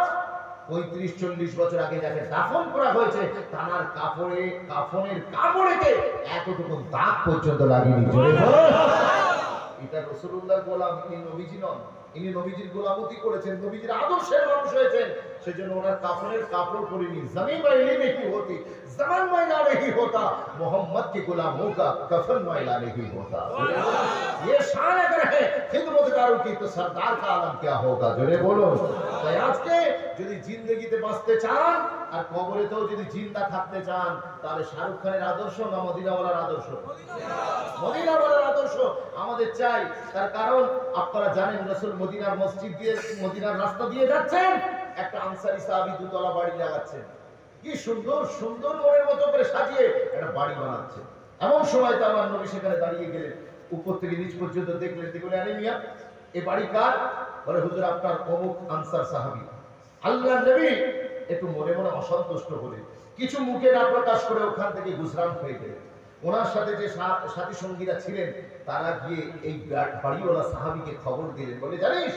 35-40 বছর আগে যাকে দাফন করা হয়েছে তার কাফনের কাপড়েতে এতটুকু দাগ পর্যন্ত লাগেনি। জোরে বলো। এটা রাসূলুল্লাহর গোলাম, ইনি নবীজি নন। ইনি নবীজির গোলামতি করেছেন, নবীজির আদর্শের মানুষ হয়েছেন, সেজন্য ওনার কাফনের কাপড় পরিনি। জমিন ময়লা नहीं होती, जमान मैला नहीं होता, मोहम्मद के गुलामों का कफन मैला नहीं होता। ये शान अगर है खिदमतगारों की तो सरदार का आलम क्या होगा? जोरे बोलो। তাই আজকে যদি জিন্দেগিতে বাঁচতে চান আর কবরেতেও যদি জিন্দা থাকতে চান, তাহলে শাহরুখ খানের আদর্শ না মদিনাওয়ালার আদর্শ? মদিনাওয়ালার আদর্শ আমাদের চাই। তার কারণ আপনারা জানেন রাসূল মদিনার মসজিদ দিয়ে, মদিনার রাস্তা দিয়ে যাচ্ছেন, একটা আনসারী সাহাবী দুতলা বাড়ি লাগাচ্ছেন, কি সুন্দর সুন্দর মনের মতো করে সাজিয়ে একটা বাড়ি বানাচ্ছে। এমন সময় তো আমার নবী সেখানে দাঁড়িয়ে গেলেন, উপর থেকে নিচ পর্যন্ত দেখলেন, দেখলেন আরে মিয়া এই বাড়ি কার? বলে হুজুর আপনার অমুক আনসার সাহাবী। আল্লাহর নবী একটু মনে মনে অসন্তুষ্ট হলে কিছু মুখে না প্রকাশ করে ওখান থেকে গুজরান হয়ে গেলেন। ওনার সাথে যে সাথী সঙ্গীরা ছিলেন তারা গিয়ে এই বাড়িওয়ালা সাহাবীকে খবর দিলেন, বলে জানিস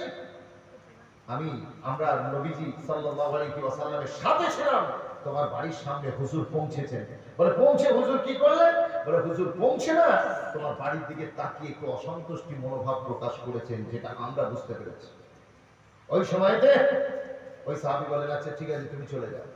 আমরা নবীজি সাল্লাল্লাহু আলাইহি ওয়াসাল্লামের সাথে ছিলাম, তোমার বাড়ির সামনে হুজুর পৌঁছেছেন। বলে পৌঁছে হুজুর কি করলেন? বলে হুজুর পৌঁছে না তোমার বাড়ির দিকে তাকিয়ে একটু অসন্তুষ্টি মনোভাব প্রকাশ করেছেন, যেটা আমরা বুঝতে পেরেছি। ওই সময়তে ওই সাহাবী বলেন আচ্ছা ঠিক আছে তুমি চলে যাও।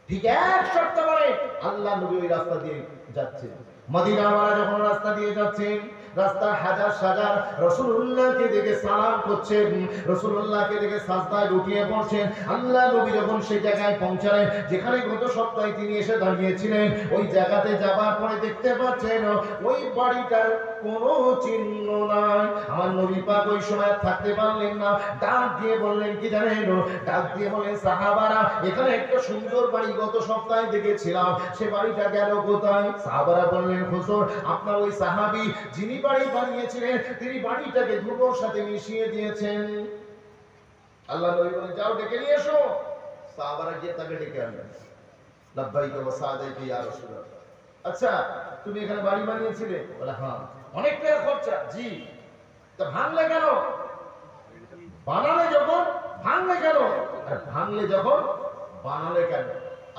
ঠিক এক সপ্তাহ পরে আল্লাহ নবী ওই রাস্তা দিয়ে যাচ্ছেন, মদিনাওয়ালা যখন রাস্তা দিয়ে যাচ্ছেন, রাস্তার হাজার সাজার রাসূলুল্লাহকে দেখে সালাম করছেন, রাসূলুল্লাহকে দেখে সাজদায় লুটিয়ে পড়ছেন। আল্লাহ নবী যখন সেই জায়গায় পৌঁছালেন যেখানে গত সপ্তাহে তিনি এসে দাঁড়িয়েছিলেন, ওই জায়গাতে যাবার পরে দেখতে পাচ্ছেন ওই বাড়িটার কোনো চিহ্ন নাই। আমার নবী পাক ওই সময় থাকতে পারলেন না, ডাক দিয়ে বললেন কি জানেন? ডাক দিয়ে বলেন সাহাবারা এখানে একটা সুন্দর বাড়ি গত সপ্তাহে দেখেছিলাম, সে বাড়িটা গেল কোথায়? সাহাবারা বললেন হুজুর আপনার ওই সাহাবী যিনি বাড়ি বানিয়েছিলেন তিনি বাড়িটাকে ধুলোর সাথে মিশিয়ে দিয়েছেন। আল্লাহ নবী বলেন যাও ডেকে নিয়ে এসো। সাহাবারা গিয়ে তাকে ডেকে আনলেন। লাব্বাইকা ওয়া সাদাইকা ইয়া রাসূলুল্লাহ। আচ্ছা তুমি এখানে বাড়ি বানিয়েছিলে? বলে হ্যাঁ। অনেক টাকা খরচা? জি। তা ভাঙলে কেন? বানালে যখন ভাঙলে কেন? আর ভাঙলে যখন বানালে কেন?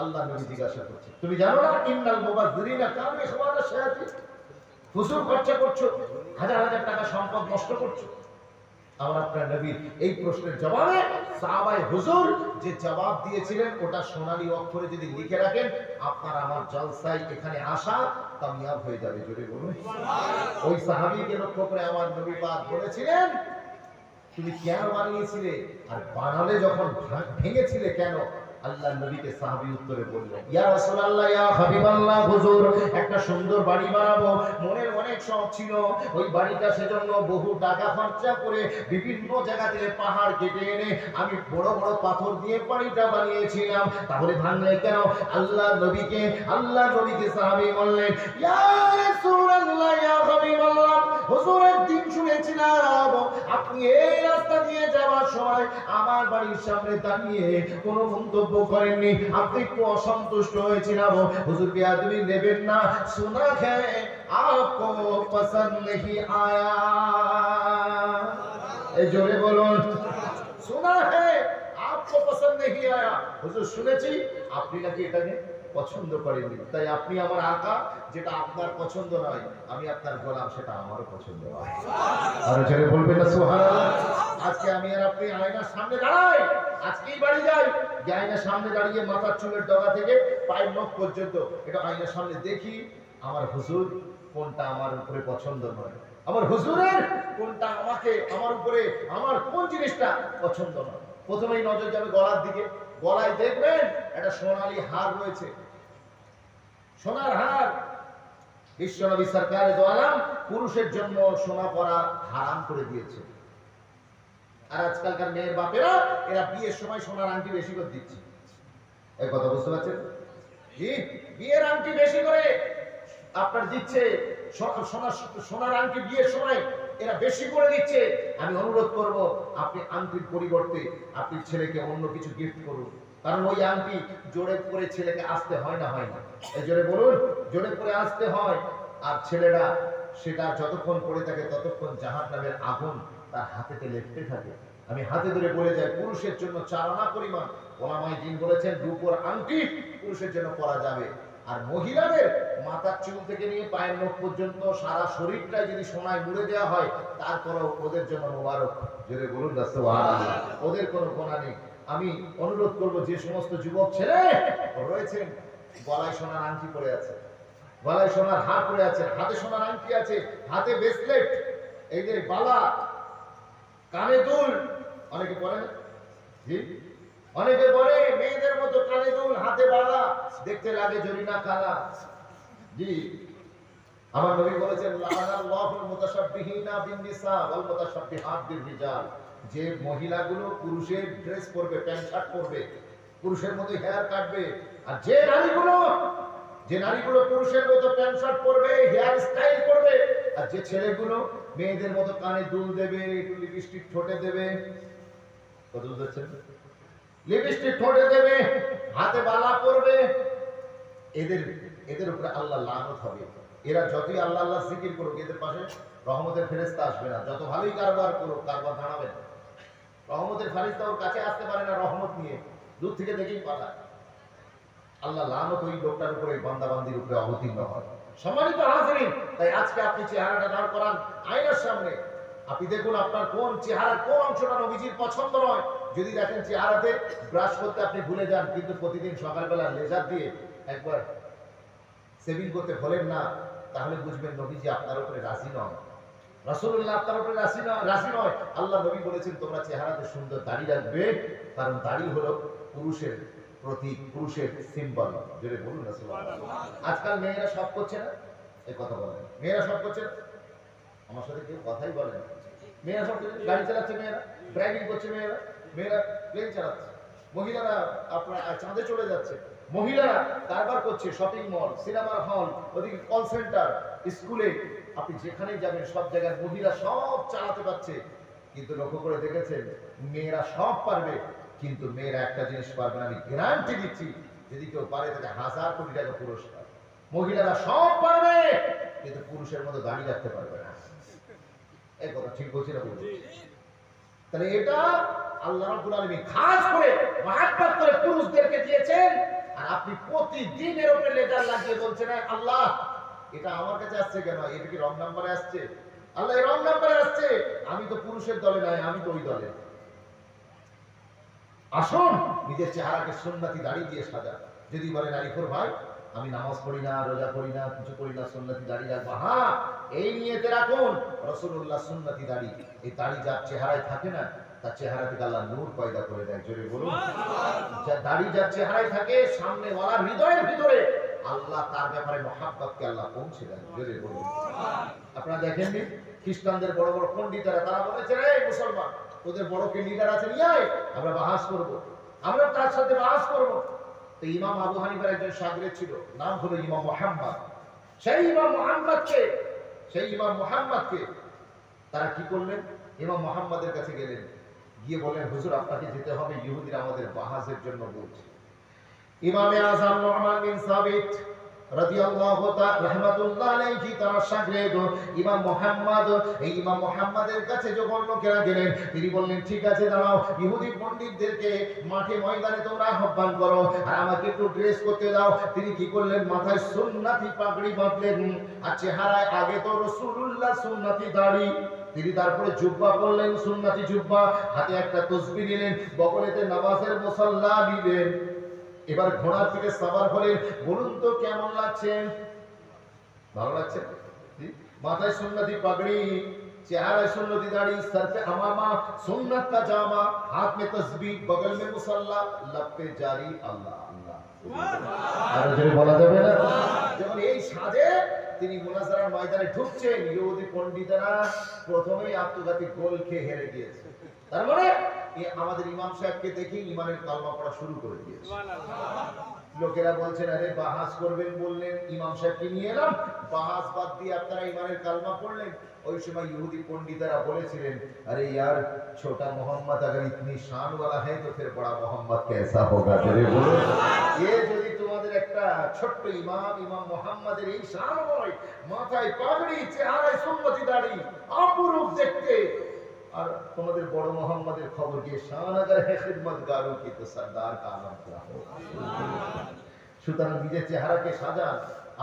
আল্লাহ নবী জিজ্ঞাসা করছে তুমি জানো না ইন্নাল মুবাযযিরিনা কানু ইখওয়ানা শায়াতিন, হুজুর খরচা করছো, হাজার হাজার টাকা সম্পদ নষ্ট করছো। আমার আপনার নবী এই প্রশ্নের জবাবে সাহাবায়ে হুজুর যে জবাব দিয়েছিলেন ওটা সোনালী অক্ষরে যদি লিখে রাখেন আপনার আমার জলসায় এখানে আসা কামিয়াব হয়ে যাবে। জোরে বলুন সুবহানাল্লাহ। ওই সাহাবীকে লক্ষ্য করে আমার নবী পাক বলেছিলেন তুমি কেন বানিয়েছিলে আর বানালে যখন ভেঙেছিলে কেন? আল্লাহ নবীকে সাহাবী উত্তরে বললেন ইয়া রাসূলুল্লাহ ইয়া হাবিবাল্লাহ হুজুর একটা সুন্দর বাড়ি বানাবো, মনের অনেক শখ ছিল। ওই বাড়িটা সেজন্য বহু টাকা খরচা করে বিভিন্ন জায়গা থেকে পাহাড় কেটে এনে আমি বড় বড় পাথর দিয়ে বাড়িটা বানিয়েছিলাম, তাহলে ভাঙলে কেন? আল্লাহ নবীকে সাহাবী বললেন ইয়া রাসূলুল্লাহ ইয়া হাবিবাল্লাহ হুজুর একদিন শুনেছিলাম আপনি এই রাস্তা দিয়ে যাওয়ার সময় আমার বাড়ির সামনে দাঁড়িয়ে কোনো মন্তব্য করেননি, আপনি একটু অসন্তুষ্ট হয়েছিলাম। হুজুর বেয়াদবি নেবেন না, সুনা হ্যায় আপকো পছন্দ नहीं आया। এই জোরে বলুন সুনা হ্যায় আপকো পছন্দ नहीं आया। হুজুর শুনেছি আপনি নাকি এটাকে পছন্দ করেননি, তাই আপনি আমার আকা যেটা আপনার পছন্দ নয় আমি আপনার গোলাম সেটা আমারও পছন্দ নয়। আর জোরে বলবেন না সুবহানাল্লাহ। আজকে আমি আর আপনি আয়নার সামনে দাঁড়াই, আজকেই বাড়ি যাই, যে আয়নার সামনে দাঁড়িয়ে মাথার চুলের ডগা থেকে পায়ের নখ পর্যন্ত এটা আয়নার সামনে দেখি আমার হুজুর কোনটা আমার উপরে পছন্দ নয়, আমার হুজুরের কোনটা আমার উপরে আমার কোন জিনিসটা পছন্দ নয়। প্রথমেই নজর যাবে গলার দিকে, গলায় দেখবেন একটা সোনালী হার রয়েছে, সোনার হার। বিশ্বনবী সরকার দো আলম পুরুষের জন্য সোনা পরা হারাম করে দিয়েছে, আর আজকালকার মেয়ের বাপেরা এরা বিয়ের সময় সোনার আংটি বেশি করে দিচ্ছে। এই কথা বুঝতে পারছেন? জি, বিয়ের আংটি বেশি করে আপনার দিচ্ছে, সোনার আংটি বিয়ের সময় এরা বেশি করে দিচ্ছে। আমি অনুরোধ করব আপনি আংটির পরিবর্তে আপনি ছেলেকে অন্য কিছু গিফট করুন। কারণ ওই আংটি জোরে করে ছেলেকে আসতে হয় না, হয় না? এই জোরে বলুন, জোরে করে আসতে হয়। আর ছেলেরা সেটা যতক্ষণ পড়ে থাকে ততক্ষণ জাহান্নামের আগুন তার হাতেতে লেপটে থাকে। আমি হাতে ধরে বলে যাই, পুরুষের জন্য 4 আনা পরিমাণ ওলামায়ে দ্বীন বলেছেন রূপোর আংটি পুরুষের জন্য পরা যাবে। আর মহিলাদের মাথার চুল থেকে নিয়ে পায়ের নখ পর্যন্ত সারা শরীরটাই যদি সোনায় মুড়ে দেওয়া হয়, তারপরেও ওদের জন্য মোবারক। জোরে বলুন না সুবহানাল্লাহ। ওদের কোনো গোনা নেই। আমি অনুরোধ করব, যে সমস্ত যুবক ছেলে রয়েছেন গলায় সোনার আংটি পরে আছে, গলায় সোনার হার পরে আছে, হাতে সোনার আংটি আছে, হাতে ব্রেসলেট, এই যে বালা, কানে দুল, অনেকে পরে না? জি, অনেকে পরে মেয়েদের মতো কানে দুল, হাতে বালা, দেখতে লাগে জরিনা খালা। জি, আমার নবী বলেছেন লাআনাল্লাহুল মুতাশাব্বিহিনা বিন-নিসা ওয়াল মুতাশাব্বিহাত বির-রিজাল। যে মহিলাগুলো পুরুষের ড্রেস পরবে, প্যান্ট শার্ট পরবে, পুরুষের মতো হেয়ার কাটবে, আর যে নারীগুলো পুরুষের মতো প্যান্ট শার্ট পরবে, হেয়ার স্টাইল করবে, আর যে ছেলেগুলো মেয়েদের মতো কানে দুল দেবে, একটু লিপস্টিক ঠোঁটে দেবে, কত বুঝছেন? লিপস্টিক ঠোঁটে দেবে, হাতে বালা পরবে, এদের উপরে আল্লাহ লানত হবে। এরা যতই আল্লাহ আল্লাহ জিকির করুক, এদের পাশে রহমতের ফেরেশতা আসবে না। যত ভালোই কারবার করুক, কারবার দাঁড়াবে না। রহমতের ফেরেশতা ওর কাছে আসতে পারে না রহমত নিয়ে, দূর থেকে দেখেই পালায়। আল্লাহ লানত ওই লোকটার উপরে, ওই বান্দাবান্দির উপরে অবতীর্ণ হয়। সম্মানিত হাজিরিন, তাই আজকে আপনি চেহারাটা দাঁড় করান আয়নার সামনে। আপনি দেখুন আপনার কোন চেহারার কোন অংশটা নবীজির পছন্দ নয়। যদি দেখেন চেহারাতে ব্রাশ করতে আপনি ভুলে যান, কিন্তু প্রতিদিন সকালবেলা লেজার দিয়ে একবার সেভিং করতে ভোলেন না, তাহলে বুঝবেন নবীজি আপনার উপরে রাজি নয়, রাসূলুল্লাহ আপনার উপরে রাজি নয়। আল্লাহ নবী বলেছেন তোমরা চেহারাতে সুন্দর দাড়ি রাখবে, কারণ দাড়ি হলো পুরুষের প্রতীক, পুরুষের সিম্বল। জোরে বলুন না সুবহানাল্লাহ। আজকাল মেয়েরা সব করছে না, এই কথা বলেন, মেয়েরা সব করছে না? আমার সাথে কেউ কথাই বলেন। মেয়েরা সব করছে, গাড়ি চালাচ্ছে মেয়েরা, ড্রাইভিং করছে মেয়েরা, মেয়েরা প্লেন চালাচ্ছে, মহিলারা আপনার চাঁদে চলে যাচ্ছে, মহিলারা কারবার করছে, শপিং মল, সিনেমার হল, ওদিকে কল সেন্টার, স্কুলে, আপনি যেখানেই যাবেন সব জায়গায় মহিলা সব চালাতে পারছে। কিন্তু লক্ষ্য করে দেখেছেন, মেয়েরা সব পারবে, কিন্তু মেয়েরা একটা জিনিস পারবে না, আমি গ্যারান্টি দিচ্ছি, যদি কেউ পারে তাকে 1000 কোটি টাকা পুরস্কার। মহিলারা সব পারবে, কিন্তু পুরুষের মতো দাঁড়িয়ে রাখতে পারবে না। এই কথা ঠিক বলছি না? তাহলে এটা আল্লাহ রাব্বুল আলামিন খাস করে মহব্বত করে পুরুষদেরকে দিয়েছেন, আর আপনি প্রতিদিন এর উপরে লেজার লাগিয়ে বলছেন আল্লাহ এটা আমার কাছে আসছে কেন? এটা কি রং নাম্বারে আসছে? আল্লাহ এই রং নাম্বারে আসছে, আমি তো পুরুষের দলে নাই, আমি তো ওই দলে। আসুন নিজের চেহারাকে সুন্নতি দাড়ি দিয়ে সাজা। যদি বলেন আরিফুর ভাই আমি নামাজ পড়ি না, রোজা করি না, কিছু করি না, সুন্নতি দাড়ি রাখবো, হ্যাঁ এই নিয়তে রাখুন রাসূলুল্লাহ সুন্নতি দাড়ি। এই দাড়ি যার চেহারায় থাকে না, তার চেহারা থেকে আল্লাহ নূর পয়দা করে দেয়। জোরে বলুন। যার দাড়ি যার চেহারায় থাকে, সামনে ওয়ালার হৃদয়ের ভিতরে আল্লাহ তার ব্যাপারে মহব্বতকে আল্লাহ পৌঁছে দেন। জোরে বলুন। আপনারা দেখেননি খ্রিস্টানদের বড় বড় পণ্ডিতেরা তারা বলেছেন এই মুসলমান তোদের বড় কে লিডার আছে নিয়ে আয়, আমরা বাহাস করব, আমরা তার সাথে বাহাস করব। তো ইমাম আবু হানিফার একজন শাগির্দ ছিল, নাম হলো ইমাম মুহাম্মদ। সেই ইমাম মুহাম্মদকে তারা কি করলেন? ইমাম মুহাম্মদের কাছে গেলেন, গিয়ে বললেন হুজুর আপনাকে যেতে হবে, ইহুদিরা আমাদের বাহাসের জন্য বলছে। ইমামে আযম নুমান বিন সাবিত রাদিয়াল্লাহু তাআলা রাহমাতুল্লাহ আলাইহি তার শাগির্দ ইমাম মুহাম্মদ, এই ইমাম মুহাম্মদের কাছে যখন লোকেরা গেলেন, তিনি বললেন ঠিক আছে দাঁড়াও, ইহুদি পণ্ডিতদেরকে মাঠে ময়দানে তোমরা আহ্বান করো, আর আমাকে একটু ড্রেস করতে দাও। তিনি কি করলেন? মাথায় সুন্নতি পাগড়ি বাঁধলেন, আর চেহারায় আগে তো রাসূলুল্লাহ সুন্নতি দাড়ি, তিনি তারপরে জুব্বা পরলেন, সুন্নতি জুব্বা, হাতে একটা তাসবিহ নিলেন, বগলেতে নামাজের মুসাল্লা নিলেন। এবার ঘোড়ার পিঠে সওয়ার হলেন। বলুন তো কেমন লাগছে? ভালো লাগছে? মাথায় সুন্নতি পাগড়ি, चेहरा सुन्नती दाढ़ी, सर पे अमामा, सुन्नत का जामा, हाथ में तस्बीह, बगल में मुसल्ला, लब पे जारी अल्लाह अल्लाह। আর যদি বলা যাবে না যখন এই সাজে তিনি মুনাজারার ময়দানে ঢুকছেন, ইহুদি পণ্ডিতরা প্রথমেই আত্মঘাতী গোল খেয়ে হেরে গিয়েছে। তার মানে আমাদের ইমাম সাহেবকে দেখে ইমানের কালমা পড়া শুরু করে দিয়েছে। সুবহানাল্লাহ। লোকেরা বলছেন আরে বাহাস করবেন বললেন, ইমাম সাহেবকে নিয়ে এলাম, বাহাস বাদ দিয়ে আপনারা ইমানের কালমা পড়লেন। ওই সময় ইহুদি পণ্ডিতেরা বলেছিলেন আরে यार छोटा मोहम्मद अगर इतनी शान वाला है तो फिर बड़ा मोहम्मद कैसा होगा। ये যদি তোমাদের একটা ছোট্ট ইমাম মোহাম্মদের এই শান হয়, মাথায় পাগড়ি, চেহারায় সুন্নতি দাড়ি, অপরূপ দেখতে, আর তোমাদের বড় মোহাম্মদের খবর কি শান अगर है खिदमतगारों की तो सरदार का आलम क्या होगा। সুতরাং নিজের চেহারাকে সাজান,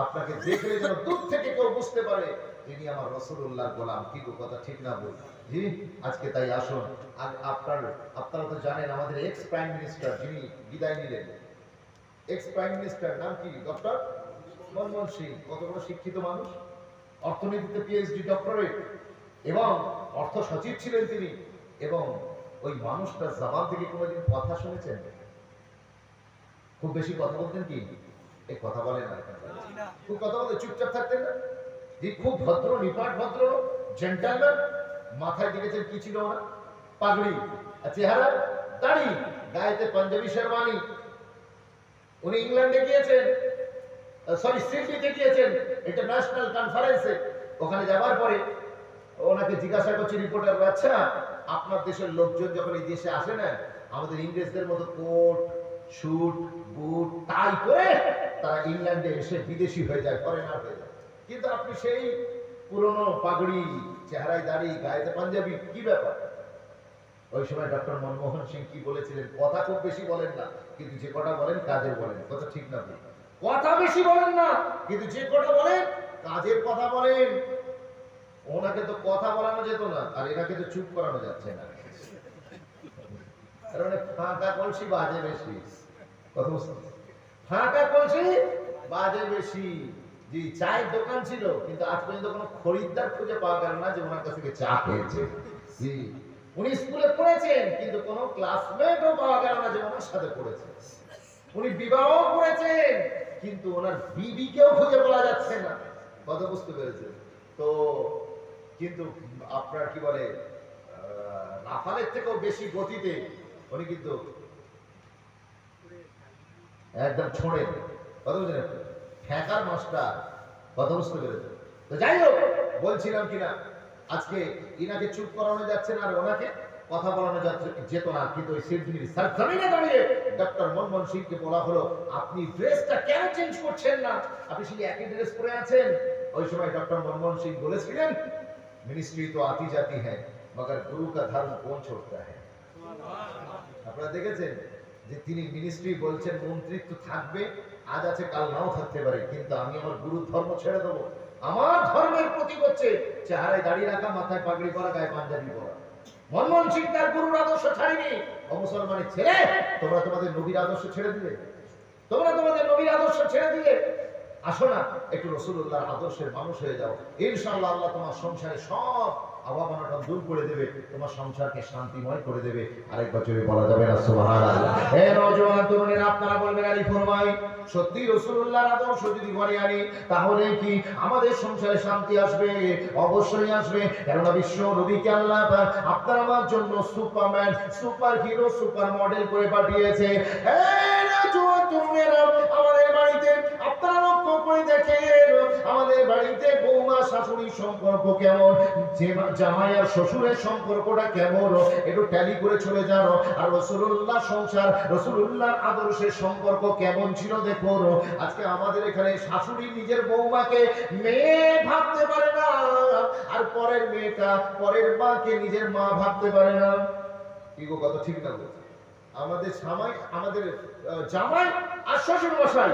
আপনাকে দেখলে যেন দূর থেকে কেউ বুঝতে পারে ইনি আমার রাসূলুল্লাহর গোলাম। কি কথা ঠিক না বল? জি আজকে তাই আসুন, আপনারা তো জানেন আমাদের এক্স প্রাইম মিনিস্টার যিনি বিদায় নিলেন, এক্স প্রাইম মিনিস্টার নাম কি? ডক্টর মনমোহন সিং। কত বড় শিক্ষিত মানুষ, অর্থনীতিতে পিএইচডি ডক্টরেট এবং অর্থ সচিব ছিলেন তিনি। এবং ওই মানুষটার জবান থেকে কোনোদিন কথা শুনেছেন? খুব বেশি কথা বলতেন কি? এই কথা বলেন না, খুব কথা বলতে চুপচাপ থাকতেন না। যে খুব ভদ্র, নিপাট ভদ্র, জেন্টলম্যান। মাথায় দেখেছেন কি ছিল না? পাগড়ি, আর চেহারা দাড়ি, গায়েতে পাঞ্জাবি শেরওয়ানি। উনি ইংল্যান্ডে গিয়েছেন, সিডনিতে গিয়েছেন ইন্টারন্যাশনাল কনফারেন্সে। ওখানে যাবার পরে ওনাকে জিজ্ঞাসা করছে রিপোর্টার, আচ্ছা আপনার দেশের লোকজন যখন এই দেশে আসে না, আমাদের ইংরেজদের মতো কোট শুট বুট টাই পরে তারা ইংল্যান্ডে এসে বিদেশি হয়ে যায়, ফরেনার হয়ে যায়, কিন্তু আপনি সেই পুরনো পাগড়ি, চেহারায় দাড়ি, গায়েতে পাঞ্জাবি, কি ব্যাপার? ওই সময় ডক্টর মনমোহন সিং কি বলেছিলেন? কথা খুব বেশি বলেন না, কিন্তু যে কটা বলেন কাজের বলেন। কথা ঠিক না? কথা বেশি বলেন না, কিন্তু যে কটা বলেন কাজের কথা বলেন। ওনাকে তো কথা বলানো যেত না, আর এনাকে তো চুপ করানো যাচ্ছে না। ফাঁকা কলসি বাজে বেশি। কথা বুঝতে? ফাঁকা কলসি বাজে বেশি। জি চায়ের দোকান ছিল, কিন্তু আজ পর্যন্ত কোনো খরিদ্দার খুঁজে পাওয়া গেল না যে ওনার কাছ থেকে চা খেয়েছে। জি উনি স্কুলে পড়েছেন, কিন্তু কোনো ক্লাসমেটও পাওয়া গেল না যে ওনার সাথে পড়েছে। উনি বিবাহ করেছেন, কিন্তু ওনার বিবিকেও খুঁজে পাওয়া যাচ্ছে না। কথা বুঝতে পেরেছেন তো? কিন্তু আপনার কি বলে, রাফালের থেকেও বেশি গতিতে উনি কিন্তু একদম ছোঁড়েন। কথা বুঝলেন? ফ্যাঁকার মাস্টার। কথা বুঝতে পেরেছেন তো? যাই হোক, বলছিলাম কিনা, আজকে ইনাকে চুপ করানো যাচ্ছে না, আর ওনাকে কথা বলানো যাচ্ছে যেত না, কিন্তু ওই সিডনির সরজমিনে দাঁড়িয়ে ডক্টর মনমোহন সিংকে বলা হলো আপনি ড্রেসটা কেন চেঞ্জ করছেন না, আপনি সেই একই ড্রেস পরে আছেন। ওই সময় ডক্টর মনমোহন সিং বলেছিলেন মিনিস্ট্রি তো আতি জাতি হ্যাঁ, মগর গুরু কা ধর্ম কোন ছোড়তা হ্যাঁ। আপনারা দেখেছেন যে তিনি মিনিস্ট্রি বলছেন মন্ত্রিত্ব থাকবে, আজ আছে কাল নাও থাকতে পারে, কিন্তু আমি আমার গুরু ধর্ম ছেড়ে দেবো। আমার ধর্মের প্রতীক হচ্ছে চেহারায় দাড়ি রাখা, মাথায় পাগড়ি পরা, গায়ে পাঞ্জাবি পরা। মনমোহন সিং তার গুরুর আদর্শ ছাড়েনি। ও মুসলমানের ছেলে, তোমরা তোমাদের নবীর আদর্শ ছেড়ে দিলে, তোমরা তোমাদের নবীর আদর্শ ছেড়ে দিলে। আসো না একটু রাসূলুল্লাহর আদর্শের মানুষ হয়ে যাও, ইনশাআল্লাহ আল্লাহ তোমার সংসারে সব আবাবনাটা দূর করে দেবে, তোমার সংসারকে শান্তিময় করে দেবে। আরেকবার জোরে বলা যাবে না সুবহানাল্লাহ? হে নওজোয়ান তরুণেরা, আপনারা বলবেন আলী ফরমাই, সত্যি রাসূলুল্লাহর আদর্শ যদি ঘরে আনি তাহলে কি আমাদের সংসারে শান্তি আসবে? অবশ্যই আসবে, কেননা বিশ্ব নবীকে আল্লাহ আপনার আমার জন্য Superman, super hero, super model করে পাঠিয়েছে। হে নওজোয়ান তরুণেরা, আমাদের বাড়িতে আপনারা লক্ষ্য করে দেখেন, আমাদের বাড়িতে বৌমা শাশুড়ির সম্পর্ক কেমন, জামাই আর শ্বশুরের সম্পর্কটা কেমন, একটু ট্যালি করে চলে যান। আর রাসূলুল্লাহ সংসার, রাসূলুল্লাহর আদর্শের সম্পর্ক কেমন ছিল দেখুন। আজকে আমাদের এখানে শাশুড়ি নিজের বৌমাকে মেয়ে ভাবতে পারে না, আর পরের মেয়েটা পরের মাকে নিজের মা ভাবতে পারে না। কি গো, কথা ঠিক না? আমাদের জামাই আর শ্বশুর মশাই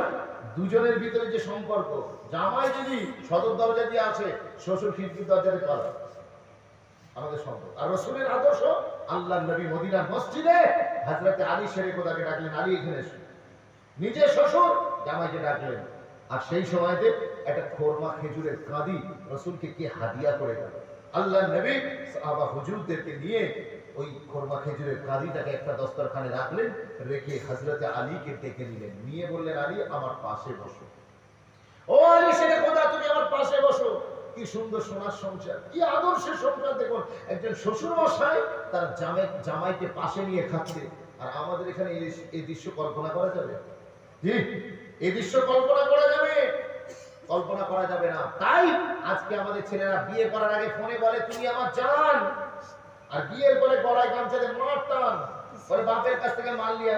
দুজনের ভিতরে যে সম্পর্ক, জামাই যদি সদর দরজা দিয়ে আছে, শ্বশুর খিড়কির দরজাতে পারে, আমাদের সম্পর্ক। আর রাসূলের আদর্শ, আল্লাহর নবী মদিনার মসজিদে হযরত আলী শরীফকে ডাকলেন, আলী এখানে এসো। নিজে শ্বশুর জামাইকে ডাকলেন, আর সেই সময়তে একটা খোরমা খেজুরের কাঁদি রাসূলকে কে হাদিয়া করে গেল। আল্লাহর নবী সাহাবা হুজুরদেরকে নিয়ে ওই খোরমা খেজুরের কাঁদিটাকে একটা দস্তরখানে রাখলেন, রেখে হযরত আলীকে ডেকে নিলেন, নিয়ে বললেন আলী আমার পাশে বসো। ও আলী শেরে খোদা, তুমি আমার পাশে বসো। কি সুন্দর সোনার সংসার, কি আদর্শের সংসার দেখুন। একজন শ্বশুর মশাই তার জামাইকে পাশে নিয়ে খাচ্ছে, আর আমাদের এখানে এই দৃশ্য কল্পনা করা যাবে? জি, এই দৃশ্য কল্পনা করা যাবে? কল্পনা করা যাবে না। তাই আজকে আমাদের ছেলেরা বিয়ে করার আগে ফোনে বলে তুমি আমার জান, আর বিয়ের পরে গলায় গামছা দিয়ে মার টান বলে বাপের কাছ থেকে মাল লিয়া।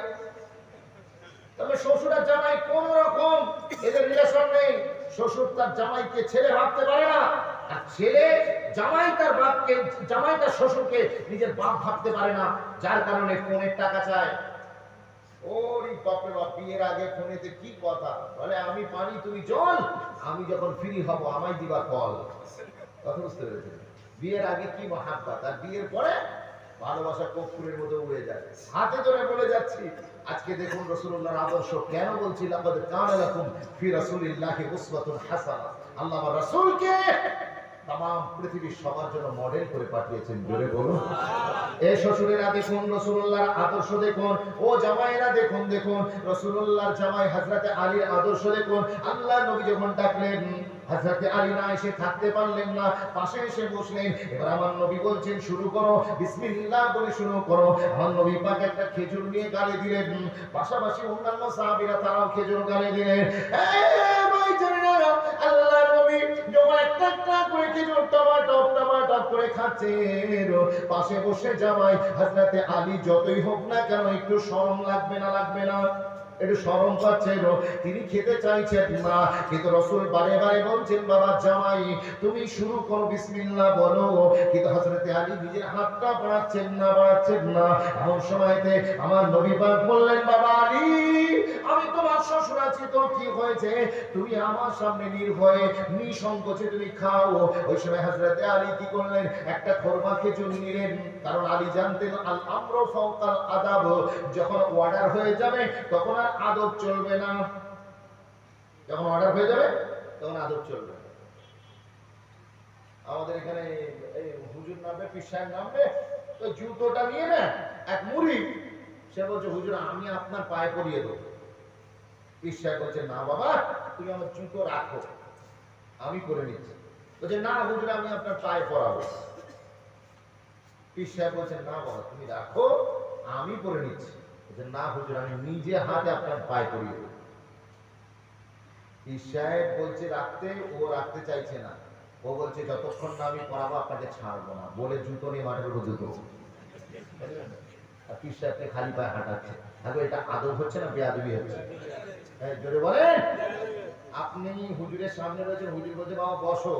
তবে শ্বশুর আর জামাই কোন রকম এদের রিলেশন নেই। শ্বশুর তার জামাইকে ছেলে ভাবতে পারে না, আর ছেলে জামাই তার বাপকে, জামাই তার শ্বশুরকে নিজের বাপ ভাবতে পারে না, যার কারণে ফোনের টাকা চায়। ওরে বাপরে বাপ, বিয়ের আগে ফোনেতে কি কথা বলে, আমি পানি তুমি জল, আমি যখন ফ্রি হব আমায় দিবা কল। কথা বুঝতে পেরেছেন? বিয়ের আগে কি মহাব্বত, আর বিয়ের পরে ভালোবাসা কর্পূরের মতো উড়ে যায়। হাতে ধরে বলে যাচ্ছি, আজকে দেখুন রাসূলুল্লাহর আদর্শ। কেন বলছি লাকাদ কানা লাকুম ফি রাসূলিল্লাহি উসওয়াতুন হাসানাহ। আল্লাহ আমার রাসূলকে तमाम পৃথিবীর সবার জন্য মডেল করে পাঠিয়েছেন। জোরে বলুন। এই শ্বশুরেরা দেখুন রাসূলুল্লাহর আদর্শ দেখুন, ও জামাইরা দেখুন, দেখুন রাসূলুল্লাহর জামাই হযরতে আলীর আদর্শ দেখুন। আল্লাহ নবী যখন ডাকলেন হযরতে আলী না এসে থাকতে পারলেন না, পাশে এসে বসলেন। এবার আমার নবী বলছেন শুরু করো, বিসমিল্লাহ বলে শুরু করো। আমার নবী পাক একটা খেজুর নিয়ে গালে দিলেন, পাশাপাশি অন্যান্য সাহাবীরা তারাও খেজুর গালে দিলেন। আল্লাহ নবী যখন একটা একটা করে খেজুর টপ করে খাচ্ছেন, পাশে বসে জামাই হযরতে আলী যতই হোক না কেন একটু শরম লাগবে না? লাগবে না? একটু শরম পাচ্ছেন, তিনি খেতে চাইছেন না, কিন্তু রাসূল বারে বারে বলছেন বাবা জামাই তুমি শুরু করো, বিসমিল্লাহ বলো। কিন্তু হযরতে আলী নিজের হাতটা বাড়াচ্ছেন না। এমন সময়তে আমার নবী পাক বললেন বাবা আলী, আমি তোমার শ্বশুর আছি, তো কি হয়েছে? তুমি আমার সামনে নির্ভয়ে নিঃসংকোচে তুমি খাও। ওই সময় হযরতে আলী কি করলেন? একটা খরমা খেজুর নিলেন, কারণ আলী জানতেন আল আমরু ফাওকাল আদাব, যখন অর্ডার হয়ে যাবে তখন আর আদব চলবে না। যখন অর্ডার হয়ে যাবে তখন আদব চলবে না। আমাদের এখানে এই হুজুর নামবে, পীর সাহেব নামবে, তো জুতোটা নিয়ে না এক মুড়ি, সে বলছে হুজুর আমি আপনার পায়ে পরিয়ে দেবো। পীর সাহেব বলছে না বাবা তুমি আমার জুতো রাখো, আমি করে নিচ্ছি। বলছে না হুজুর আমি আপনার পায়ে পরাবো। পীর সাহেব বলছে না বাবা তুমি রাখো, আমি পরে নিচ্ছি। বলছে না হুজুর আমি নিজে হাতে আপনার পায়ে পরিয়ে দেবো। পীর সাহেব বলছে রাখতে, ও রাখতে চাইছে না। ও বলছে যতক্ষণ না আমি পরাবো আপনাকে ছাড়বো না, বলে জুতো নিয়ে মাঠের উপর জুতো। আর পীর সাহেবকে খালি পায়ে হাঁটাচ্ছে। দেখো এটা আদব হচ্ছে না বেয়াদবি হচ্ছে? জোরে বলেন। আপনি হুজুরের সামনে রয়েছেন, হুজুর বলছে বাবা বসো,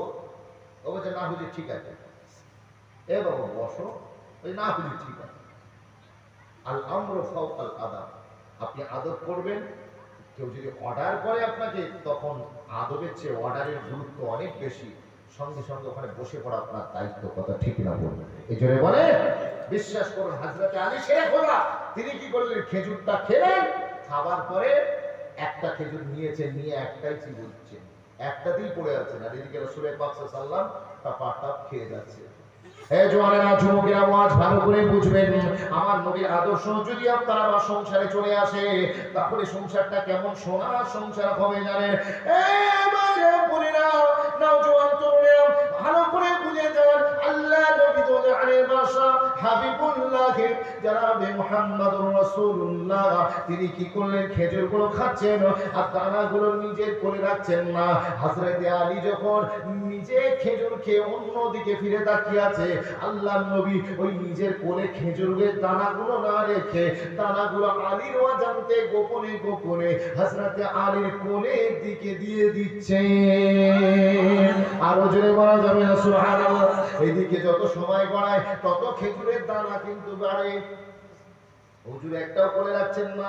ও বলছে না হুজুর ঠিক আছে। এ বাবা বসো, ওই না হুজুর ঠিক আছে। আল আমরু ফাওকাল আদাব, আপনি আদব করবেন। কেউ যদি অর্ডার করে আপনাকে, তখন আদবের চেয়ে অর্ডারের গুরুত্ব অনেক বেশি। সঙ্গে সঙ্গে ওখানে বসে পড়া আপনার দায়িত্ব। কথা ঠিক না বলবেন? এই জন্য বলে বিশ্বাস করুন হযরতে আলী শেখ খোদা তিনি কি করলেন? খেজুরটা খেলেন, খাবার পরে একটা খেজুর নিয়েছেন, নিয়ে একটাই চিবুচ্ছেন, একটাতেই পড়ে আছেন, আর এদিকে রাসূল পাক সাল্লাল্লাহু আলাইহি ওয়াসাল্লাম টাপ খেয়ে যাচ্ছে। এই জওয়ানেরা যুবকেরা আওয়াজ ভালো করে বুঝবেন, আমার নবীর আদর্শ যদি আপনারা আমার সংসারে চলে আসে, তাহলে সংসারটা কেমন সোনার সংসার হবে জানেন? এই বাইরে পুরিরা নওজোয়ান তরুণেরা ভালো করে বুঝে যান, আল্লাহ নবী তো জানেন বাসা হাবিবুল্লাহ জনাবে মুহাম্মদুর রাসূলুল্লাহ তিনি কি করলেন? খেজুরগুলো খাচ্ছেন আর দানাগুলো নিজের কোলে রাখছেন না। হযরতে আলী যখন নিজে খেজুর খেয়ে অন্যদিকে ফিরে তাকিয়ে আছে, আল্লাহর নবী ওই নিজের কোলে খেজুরের দানাগুলো না রেখে দানাগুলো আলীর অজান্তে গোপনে গোপনে হযরতে আলীর কোলের দিকে দিয়ে দিচ্ছেন। আরো জোরে বলা যাবে না সুবহানাল্লাহ? এইদিকে যত সময় গড়ায় তত খেজুরের দানা কিন্তু বাড়ে। হুজুর একটাও কোলে রাখছেন না,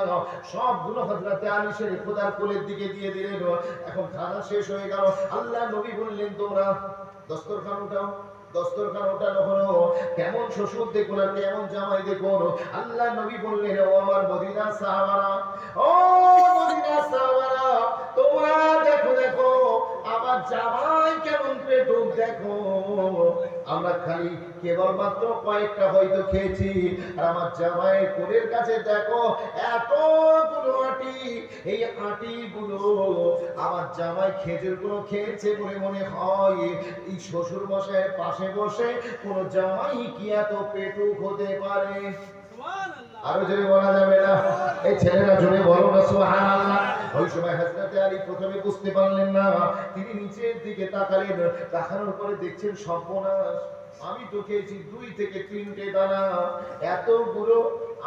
সবগুলো হযরতে আলী শেখ খোদার কোলের দিকে দিয়ে দিলেন। এখন খানা শেষ হয়ে গেল, আল্লাহ নবী বললেন তোমরা দস্তরখান উঠাও। দস্তরখান ওঠানো হলো। কেমন শ্বশুর দেখুন আর কেমন জামাই দেখুন। আল্লাহ নবী বললেন ও আমার মদিনার সাহাবারা, ও মদিনার সাহাবারা তোমরা দেখো দেখো আমার জামাই কেমন পেটুক দেখো। আমরা খালি কেবলমাত্র কয়েকটা হয়তো খেয়েছি, আর আমার জামাইয়ের কোলের কাছে দেখো এতগুলো আটি। এই আটিগুলো আমার জামাই খেজুরগুলো খেয়েছে বলে মনে হয়। এই শ্বশুর মশাইয়ের পাশে বসে কোন জামাই কি এত পেটুক হতে পারে? সুবহানাল্লাহ। আরো জোরে বলা যাবে না? এই ছেলেরা জোরে বলো না সুবহানাল্লাহ। ওই সময় হযরত আলী প্রথমে বুঝতে পারলেন না, তিনি নিচের দিকে তাকালেন, তাকানোর পরে দেখছেন সর্বনাশ, আমি তো খেয়েছি 2 থেকে 3টে দানা, এতগুলো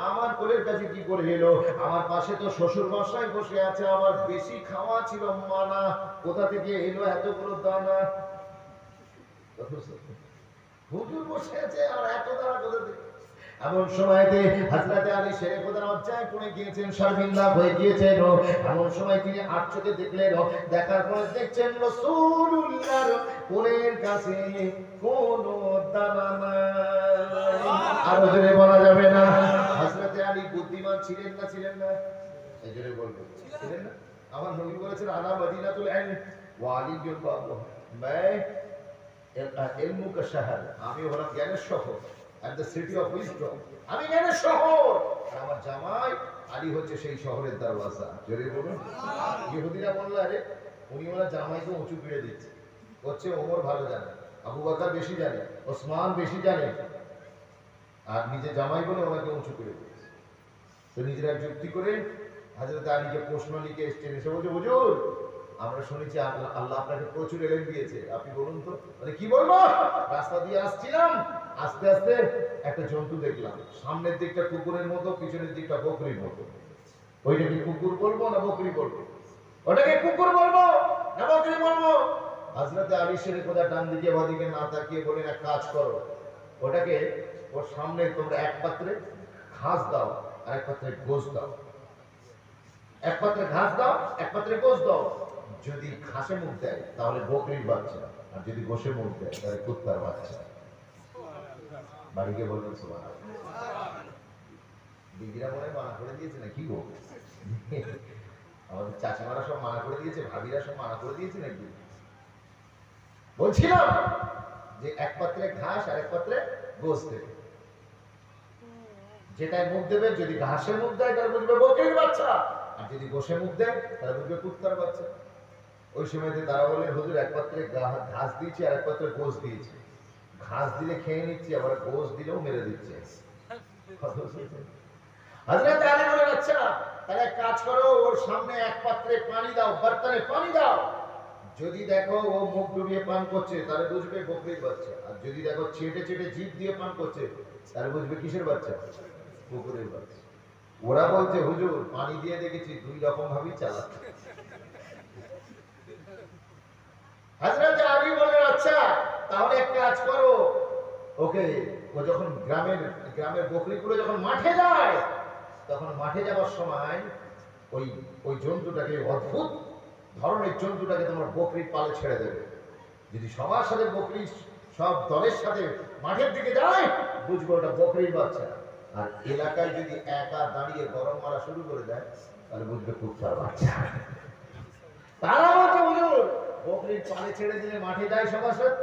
আমার কোলের কাছে কি করে এলো? আমার পাশে তো শ্বশুর মশাই বসে আছে, আমার বেশি খাওয়া ছিল মানা, কোথা থেকে এলো এতগুলো দানা? হুজুর বসে আছে আর এত দানা কোথা থেকে? এমন সময়তে হযরত আলী শেরে খোদার লজ্জায় পড়ে গিয়েছেন, শর্মিন্দা হয়ে গিয়েছেন। এমন সময় তিনি আট চোখে দেখলেন, দেখার পরে দেখছেন রাসূলুল্লাহর কোলের কাছে কোনো দানা নাই। আর জোরে বলা যাবে না? হযরত আলী বুদ্ধিমান ছিলেন না ছিলেন না? এই জোরে বলবেন, ছিলেন না? আমার নবী বলেছেন আনা মদিনাতুল ইলম ওয়া আলিয়্যুল বাবু, ইলমু কা শহর, আমি হলাম জ্ঞানের শহর, and the city of wisdom, আমি জ্ঞানের শহর, আর আমার জামাই আলী হচ্ছে সেই শহরের দরওয়াজা। জোরে বলুন। ইহুদিরা বলল, আরে উনি ওনার জামাইকে উঁচু করে দিচ্ছে, হচ্ছে ওমর ভালো জানে, আবু বকর বেশি জানে, ওসমান বেশি জানে, আর নিজে জামাই বলে ওনাকে উঁচু করে দিচ্ছে। তো নিজেরা যুক্তি করে হযরত আলীকে প্রশ্ন লিখে এসেছেন, এসে বলছে হুজুর আমরা শুনেছি আল্লাহ আপনাকে প্রচুর এলেম দিয়েছে, আপনি বলুন তো। মানে কি বলবো? রাস্তা দিয়ে আসছিলাম, আস্তে আস্তে একটা জন্তু দেখলাম, সামনের দিকটা কুকুরের মতো, পিছনের দিকটা বকরির মতো, ওইটা কি কুকুর বলবো না বকরি বলবো? ওটাকে কুকুর বলবো না বকরি বলবো? হযরত আলী শেরে খোদা ডান দিকে বাদিকে না তাকিয়ে বলেন, এক কাজ করো, ওটাকে ওর সামনে তোমরা এক পাত্রে ঘাস দাও আর এক পাত্রে গোশত দাও, এক পাত্রে ঘাস দাও এক পাত্রে গোশত দাও, যদি ঘাসে মুখ দেয় তাহলে বকরির বাচ্চা, আর যদি গোশে মুখ দেয় তাহলে কুত্তার বাচ্চা। বাড়িকে বলবেন সুবহানাল্লাহ। দিদিরা মনে মানা করে দিয়েছে না কি গো? আমাদের চাচিমারা সব মানা করে দিয়েছে, ভাবিরা সব মানা করে দিয়েছে নাকি? বলছিলাম যে এক পাত্রে ঘাস আর এক পাত্রে গোশত দেবে, যেটাই মুখ দেবে, যদি ঘাসে মুখ দেয় তাহলে বুঝবে বকরির বাচ্চা, আর যদি গোশে মুখ দেয় তাহলে বুঝবে কুত্তার বাচ্চা। ওই সময়তে তারা বললেন, হুজুর এক পাত্রে ঘাস দিয়েছি আর এক পাত্রে গোশত দিয়েছি, ঘাস দিলে খেয়ে নিচ্ছি, আবার গোশত দিলেও মেরে দিচ্ছে। হযরত আলী বলেন, আচ্ছা তাহলে এক কাজ করো, ওর সামনে এক পাত্রে পানি দাও, বর্তনে পানি দাও, যদি দেখো ও মুখ ডুবিয়ে পান করছে তাহলে বুঝবে বকরির বাচ্চা, আর যদি দেখো ছেটে ছেটে জিভ দিয়ে পান করছে তাহলে বুঝবে কিসের বাচ্চা? কুকুরের বাচ্চা। ওরা বলছে হুজুর পানি দিয়ে দেখেছি 2 রকম ভাবেই চালাচ্ছে। হযরত আলী বলেন, আচ্ছা তাহলে এক কাজ করো, ওকে ও যখন গ্রামের বকরিগুলো যখন মাঠে যায়, তখন মাঠে যাওয়ার সময় ওই জন্তুটাকে, অদ্ভুত ধরনের জন্তুটাকে তোমার বকরির পালে ছেড়ে দেবে, যদি সবার সাথে বকরি সব দলের সাথে মাঠের দিকে যায় বুঝবো ওটা বকরির বাচ্চা, আর এলাকায় যদি একা দাঁড়িয়ে গরম মারা শুরু করে দেয় তাহলে বুঝবে কুত্তার বাচ্চা। তারা বলছে হুজুর বকরির পালে ছেড়ে দিলে মাঠে যায় সবার সাথে,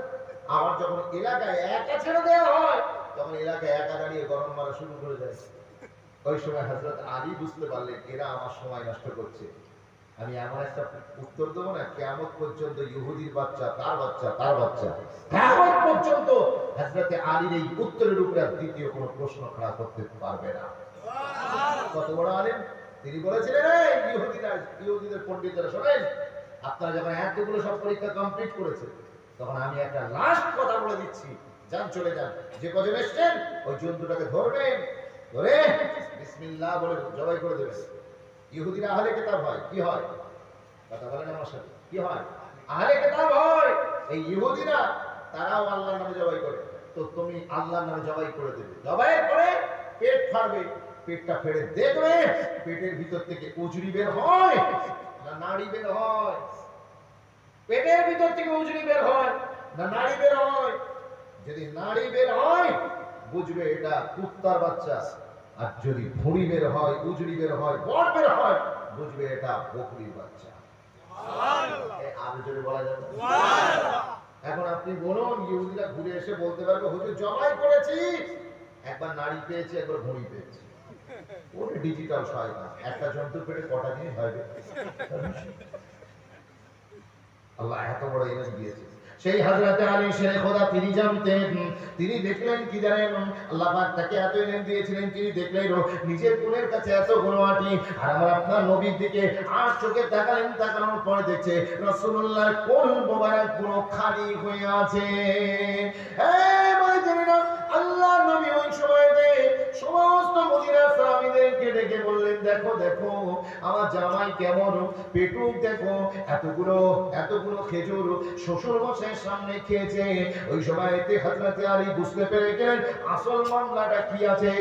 আবার যখন এলাকায় একা ছেড়ে দেওয়া হয় তখন এলাকায় একা দাঁড়িয়ে গরম মারা শুরু করে দেয়। ওই সময় হযরত আলী বুঝতে পারলেন এরা আমার সময় নষ্ট করছে, আমি এমন একটা উত্তর দেবো না কিয়ামত পর্যন্ত ইহুদির বাচ্চা তার বাচ্চা তার বাচ্চা, কিয়ামত পর্যন্ত হযরত আলীর এই উত্তরের উপরে আর দ্বিতীয় কোনো প্রশ্ন খাড়া করতে পারবে না। কত বড় আলেম! তিনি বলেছিলেন, এই ইহুদিদের পণ্ডিতরা শোনেন, আপনারা যখন এতগুলো সব পরীক্ষা কমপ্লিট করেছে তখন আমি একটা লাস্ট কথা বলে দিচ্ছি, যান চলে যান, যে কজন এসছেন ওই জন্তুটাকে ধরবেন, ধরে বিসমিল্লাহ বলে জবাই করে দেবেন। ইহুদিরা আহলে কিতাব হয়, কি হয়? কথা বলেন আমার সাথে, কি হয়? আহলে কিতাব হয়। এই ইহুদিরা তারাও আল্লাহর নামে জবাই করে, তো তুমি আল্লাহর নামে জবাই করে দেবে, জবাই করে পেট ফাড়বে, পেটটা ফেড়ে দেখবে পেটের ভিতর থেকে উজরি বের হয় না নাড়ি বের হয়, পেটের ভিতর থেকে উজরি বের হয় না নাড়ি বের হয়, যদি নাড়ি বের হয় বুঝবে এটা কুত্তার বাচ্চা, আর যদি ভুঁড়ি বের হয় উজরি বের হয় বট বের হয় বুঝবে এটা বকরির বাচ্চা। আর যদি বলা যাবে এখন আপনি বলুন, ইহুদিরা ঘুরে এসে বলতে পারবে হুজুর জবাই করেছি, একবার নাড়ি পেয়েছি একবার ভুঁড়ি পেয়েছি, ওটা ডিজিটাল শয়তান, একটা জন্তুর পেটে কটা জিনিস হয়। আল্লাহ এত বড় ইমেজ দিয়েছে। সেই হযরতে আলী শেরে খোদা তিনি জানতেন, তিনি দেখলেন কি জানেন, আল্লাহ পাক তাকে এত ইলম দিয়েছিলেন, তিনি দেখলেন নিজের কোলের কাছে এতগুলো আটি, আর আমার আপনার নবীর দিকে আর চোখে তাকালেন, তাকানোর পরে দেখছে রাসূলুল্লাহর কোল মোবারক পুরো খালি হয়ে আছে। আল্লাহ নবী ওই সময়তে সমস্ত মদিনার সাহাবীদেরকে ডেকে বললেন, দেখো দেখো আমার জামাই কেমন পেটুক, দেখো এতগুলো খেজুর শ্বশুর মশাইয়ের সামনে খেয়েছে। ওই সময়তে হযরতে আলী বুঝতে পেরে গেলেন আসল মামলাটা কি আছে,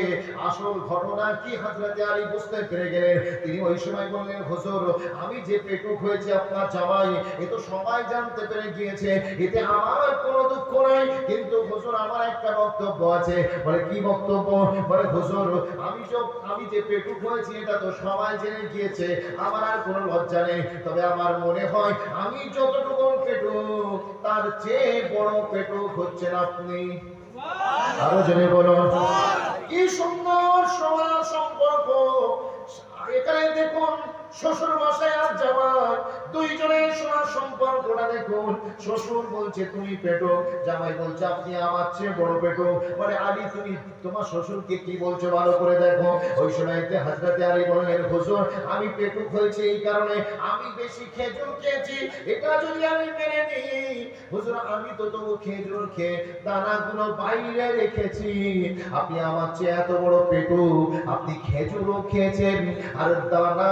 আসল ঘটনা কি হযরতে আলী বুঝতে পেরে গেলেন। তিনি ওই সময় বললেন, হুজুর আমি যে পেটুক হয়েছে আপনার জামাই, এ তো সবাই জানতে পেরে গিয়েছে, এতে আমার কোনো দুঃখ নাই, কিন্তু হুজুর আমার একটা বক্তব্য আছে। বলে কি বক্তব্য? বলে হুজুর আমি যে পেটুক হয়েছি এটা তো সবাই জেনে গিয়েছে, আমার আর কোনো লজ্জা নেই, তবে আমার মনে হয় আমি যতটুকু পেটুক তার চেয়ে বড় পেটুক হচ্ছেন আপনি। আরো জেনে বলুন, কি সুন্দর সমাজ সম্পর্ক। এখানে দেখুন শ্বশুর মশাই আর জামাই দুইজনের সমাজ সম্পর্কটা দেখুন। শ্বশুর বলছে তুমি পেটুক, জামাই বলছে আপনি আমার চেয়ে বড় পেটুক। বলে আলী তুমি তোমার শ্বশুরকে কি বলছো ভালো করে দেখো। ওই সময়তে হযরতে আলী বললেন, হুজুর আমি পেটুক হয়েছে এই কারণে আমি বেশি খেজুর খেয়েছি, এটা যদি আমি মেনে নিই, হুজুর আমি তো তবু খেজুর খেয়ে দানাগুলো বাইরে রেখেছি, আপনি আমার চেয়ে এত বড় পেটুক, আপনি খেজুরও খেয়েছেন আর দানা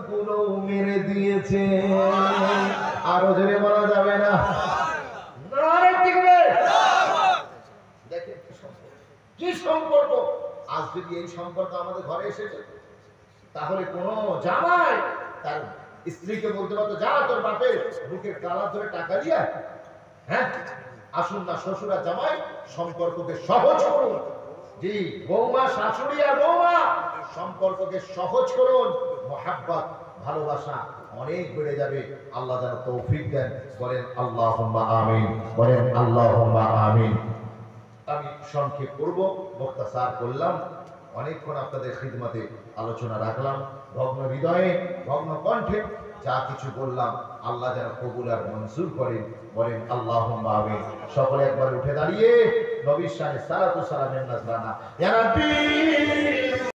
গুলো মেরে দিয়েছে। আরো জোরে বলা যাবে না? দেখেন কি সম্পর্ক। আজ যদি এই সম্পর্ক আমাদের ঘরে এসেছে, তাহলে কোন জামাই তার স্ত্রীকে বলতে পারতো, যা তোর বাপের বুকের কালা ধরে টাকা দিয়া, হ্যাঁ আসুন না শ্বশুর আর জামাই সম্পর্ককে সহজ করুন। জি, বৌমা শাশুড়ি আর বৌমা সম্পর্ককে সহজ করুন, মহাব্বত ভালোবাসা অনেক বেড়ে যাবে। আল্লাহ যেন তৌফিক দেন। বলেন আল্লাহুম্মা আমিন, বলেন আল্লাহুম্মা আমিন। আমি সংক্ষেপ করব, মুখতাসার করলাম, অনেকক্ষণ আপনাদের খিদমতে আলোচনা রাখলাম। ভগ্ন হৃদয়ে ভগ্ন কণ্ঠে যা কিছু বললাম আল্লাহ যেন কবুল আর মঞ্জুর করেন। বলেন আল্লাহুম্মা আমিন। সকলে একবার উঠে দাঁড়িয়ে নবীর শানে সালাতু সালামের নাজরানা ইয়া রাব্বি।